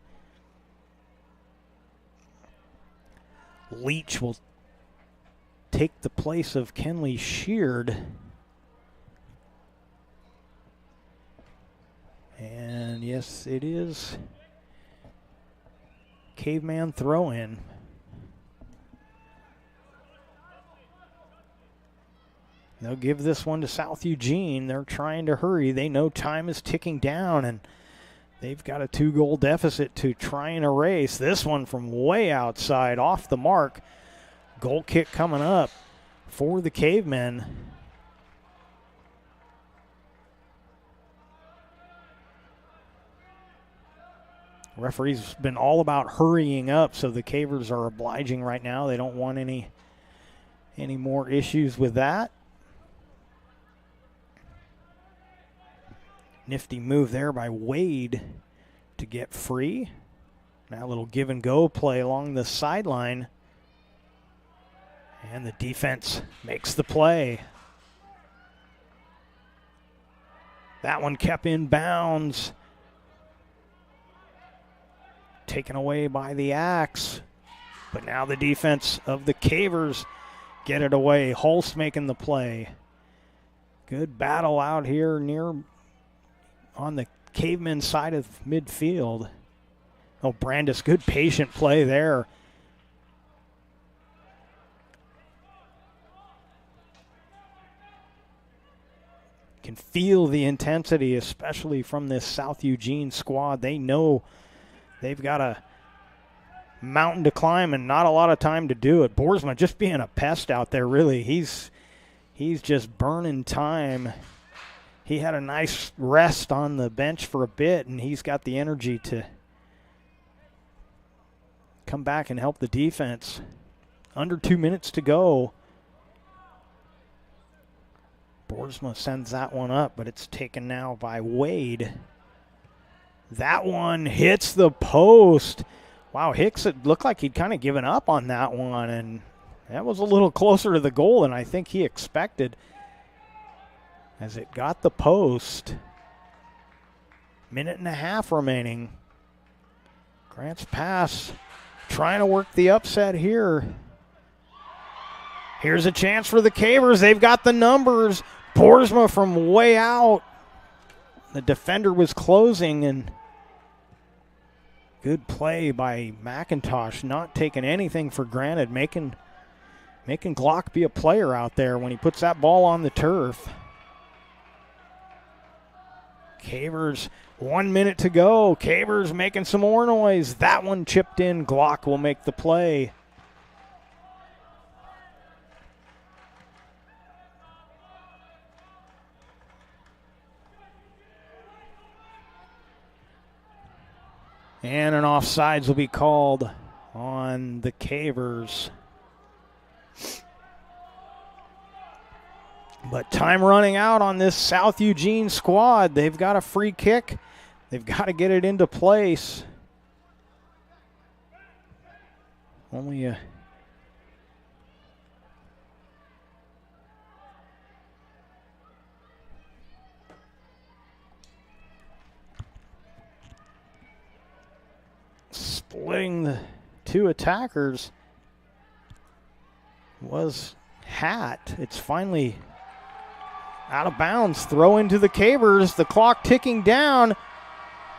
Speaker 1: Leach will take the place of Kenley Sheard. And yes, it is Caveman throw-in. They'll give this one to South Eugene. They're trying to hurry. They know time is ticking down, and they've got a 2-goal deficit to try and erase. This one from way outside, off the mark. Goal kick coming up for the Cavemen. Referee's been all about hurrying up, so the Cavers are obliging right now. They don't want any more issues with that. Nifty move there by Wade to get free. Now a little give and go play along the sideline. And the defense makes the play. That one kept in bounds. Taken away by the Axe. But now the defense of the Cavers get it away. Holst making the play. Good battle out here near on the Caveman side of midfield. Oh, Brandis, good patient play there. Can feel the intensity, especially from this South Eugene squad. They know they've got a mountain to climb and not a lot of time to do it. Boersma just being a pest out there, really. He's just burning time. He had a nice rest on the bench for a bit, and he's got the energy to come back and help the defense. Under 2 minutes to go. Boersma sends that one up, but it's taken now by Wade. That one hits the post. Wow, Hicks, it looked like he'd kind of given up on that one, and that was a little closer to the goal than I think he expected. as it got the post. Minute and a half remaining. Grants Pass trying to work the upset here. Here's a chance for the Cavers. They've got the numbers. Boersma from way out. The defender was closing, and good play by McIntosh, not taking anything for granted, making Glock be a player out there when he puts that ball on the turf. Cavers, 1 minute to go. Cavers making some more noise. That one chipped in. Glock will make the play. And an offsides will be called on the Cavers. But time running out on this South Eugene squad. They've got a free kick. They've got to get it into place. Only a splitting the two attackers was Hatt. It's finally out of bounds. Throw into the Cavers. The clock ticking down.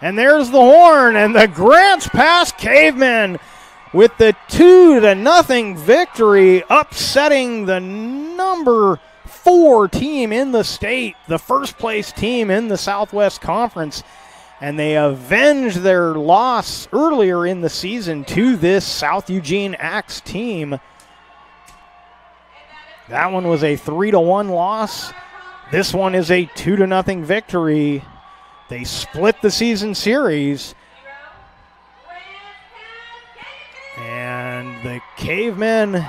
Speaker 1: And there's the horn. And the Grants Pass Cavemen with the 2-0 victory, upsetting the number 4 team in the state, the first place team in the Southwest Conference. And they avenged their loss earlier in the season to this South Eugene Axe team. That one was a 3-1 loss. This one is a 2-0 victory. They split the season series. And the Cavemen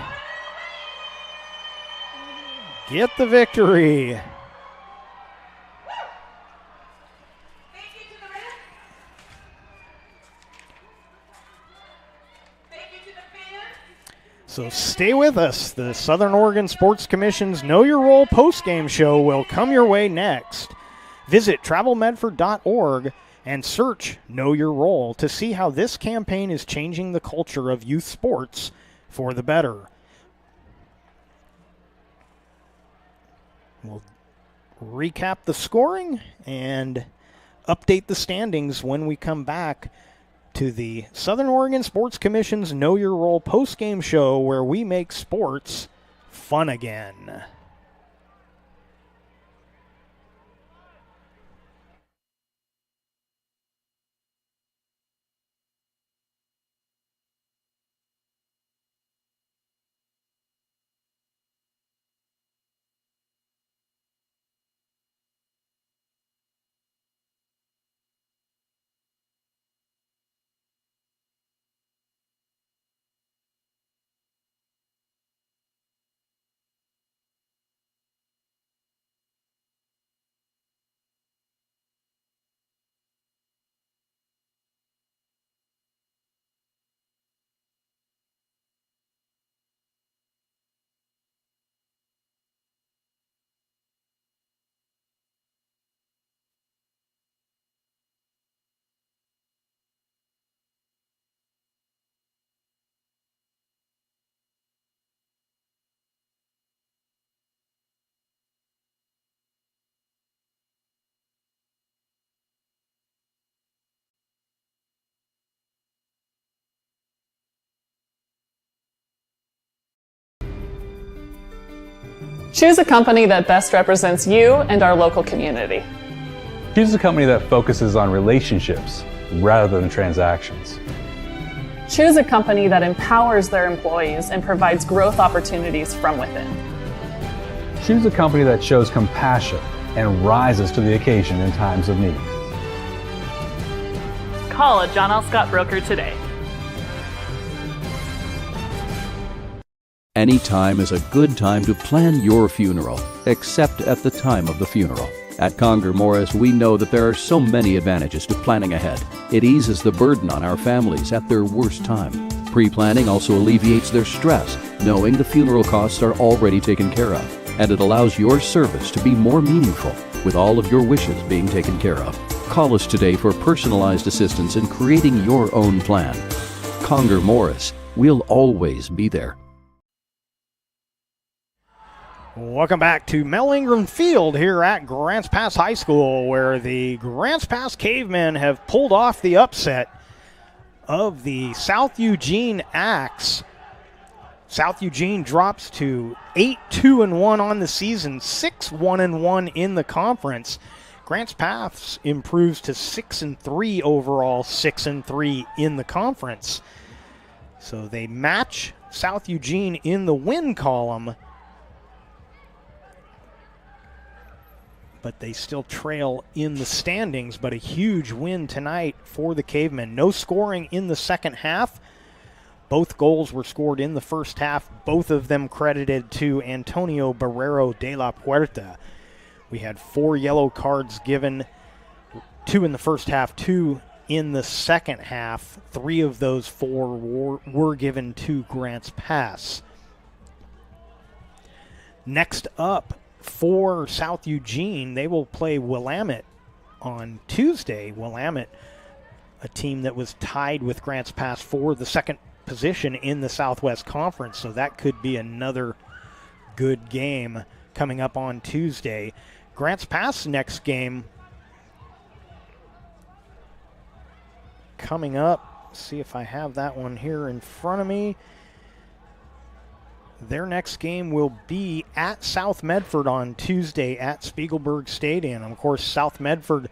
Speaker 1: get the victory. So stay with us. The Southern Oregon Sports Commission's Know Your Role postgame show will come your way next. Visit travelmedford.org and search Know Your Role to see how this campaign is changing the culture of youth sports for the better. We'll recap the scoring and update the standings when we come back to the Southern Oregon Sports Commission's Know Your Role postgame show, where we make sports fun again.
Speaker 15: Choose a company that best represents you and our local community.
Speaker 16: Choose a company that focuses on relationships rather than transactions.
Speaker 15: Choose a company that empowers their employees and provides growth opportunities from within.
Speaker 16: Choose a company that shows compassion and rises to the occasion in times of need.
Speaker 15: Call a John L. Scott broker today.
Speaker 13: Any time is a good time to plan your funeral, except at the time of the funeral. At Conger Morris, we know that there are so many advantages to planning ahead. It eases the burden on our families at their worst time. Pre-planning also alleviates their stress, knowing the funeral costs are already taken care of. and it allows your service to be more meaningful with all of your wishes being taken care of. Call us today for personalized assistance in creating your own plan. Conger Morris, we'll always be there.
Speaker 1: Welcome back to Mel Ingram Field here at Grants Pass High School, where the Grants Pass Cavemen have pulled off the upset of the South Eugene Axe. South Eugene drops to 8-2-1 on the season, 6-1-1 in the conference. Grants Pass improves to 6-3 overall, 6-3 in the conference. So they match South Eugene in the win column, but they still trail in the standings. But a huge win tonight for the Cavemen. No scoring in the second half. Both goals were scored in the first half, both of them credited to Antonio Barrero de la Puerta. We had 4 yellow cards given, 2 in the first half, 2 in the second half. 3 of those 4 were given to Grants Pass. Next up, for South Eugene, they will play Willamette on Tuesday. Willamette, a team that was tied with Grants Pass for the second position in the Southwest Conference, so that could be another good game coming up on Tuesday. Grants Pass next game coming up. See if I have that one here in front of me. Their next game will be at South Medford on Tuesday at Spiegelberg Stadium. And of course, South Medford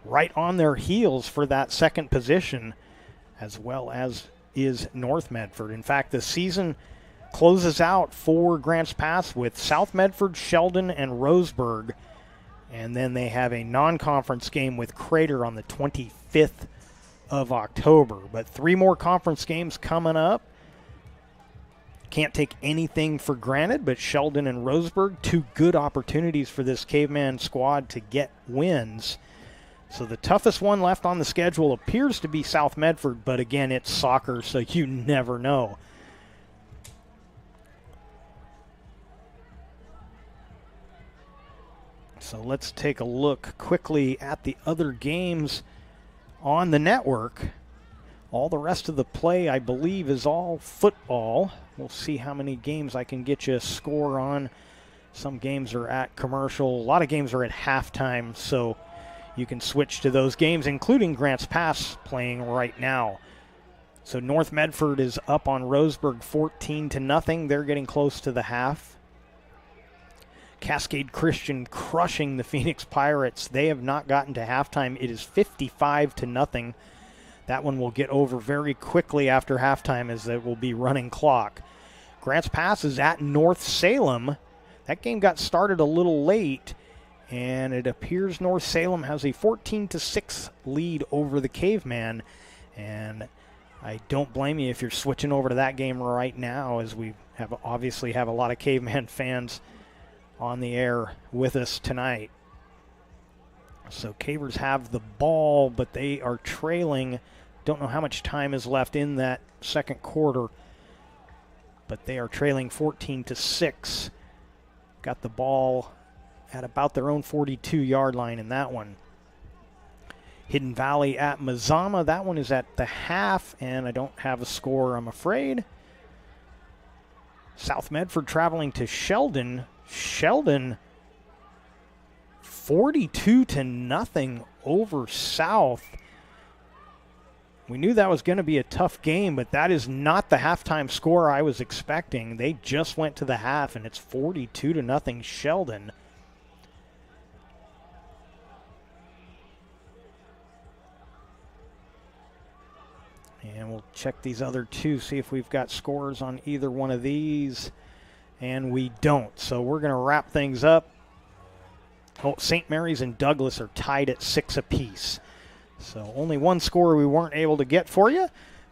Speaker 1: right on their heels for that second position, as well as is North Medford. In fact, the season closes out for Grants Pass with South Medford, Sheldon, and Roseburg. And then they have a non-conference game with Crater on the 25th of October. But 3 more conference games coming up. Can't take anything for granted, but Sheldon and Roseburg, 2 good opportunities for this Caveman squad to get wins. So the toughest one left on the schedule appears to be South Medford, but again, it's soccer, so you never know. So let's take a look quickly at the other games on the network. All the rest of the play, I believe, is all football. We'll see how many games I can get you a score on. Some games are at commercial. A lot of games are at halftime, so you can switch to those games, including Grants Pass playing right now. So North Medford is up on Roseburg 14-0. They're getting close to the half. Cascade Christian crushing the Phoenix Pirates. They have not gotten to halftime. It is 55-0. That one will get over very quickly after halftime, as it will be running clock. Grants Pass is at North Salem. That game got started a little late, and it appears North Salem has a 14-6 lead over the Caveman. And I don't blame you if you're switching over to that game right now, as we obviously have a lot of Caveman fans on the air with us tonight. So Cavers have the ball, but they are trailing. Don't know how much time is left in that second quarter, but they are trailing 14-6. Got the ball at about their own 42-yard line in that one. Hidden Valley at Mazama. That one is at the half, and I don't have a score, I'm afraid. South Medford traveling to Sheldon. Sheldon 42-0 over South. We knew that was going to be a tough game, but that is not the halftime score I was expecting. They just went to the half, and it's 42-0 Sheldon. And we'll check these other two, see if we've got scores on either one of these. And we don't. So we're going to wrap things up. Oh, St. Mary's and Douglas are tied at 6 apiece. So only one score we weren't able to get for you,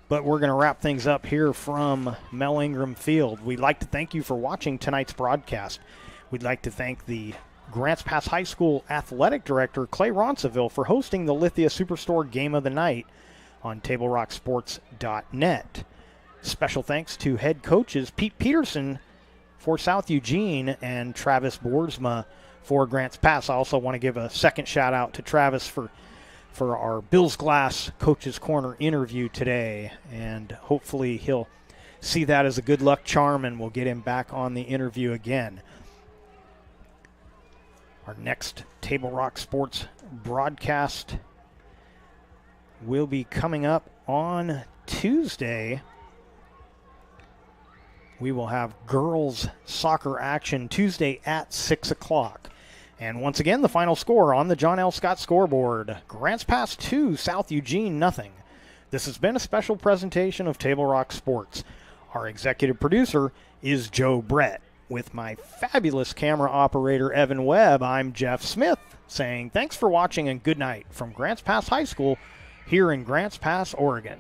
Speaker 1: but we're going to wrap things up here from Mel Ingram Field. We'd like to thank you for watching tonight's broadcast. We'd like to thank the Grants Pass High School Athletic Director Clay Ronceville for hosting the Lithia Superstore Game of the Night on TableRockSports.net. Special thanks to head coaches Pete Peterson for South Eugene and Travis Boersma for Grants Pass. I also want to give a second shout out to Travis for our Bills Glass Coach's Corner interview today, and hopefully he'll see that as a good luck charm and we'll get him back on the interview again. Our next Table Rock Sports broadcast will be coming up on Tuesday. We will have girls soccer action Tuesday at 6 o'clock. And once again, the final score on the John L. Scott scoreboard. Grants Pass 2, South Eugene nothing. This has been a special presentation of Table Rock Sports. Our executive producer is Joe Brett. With my fabulous camera operator, Evan Webb, I'm Jeff Smith, saying thanks for watching and good night from Grants Pass High School here in Grants Pass, Oregon.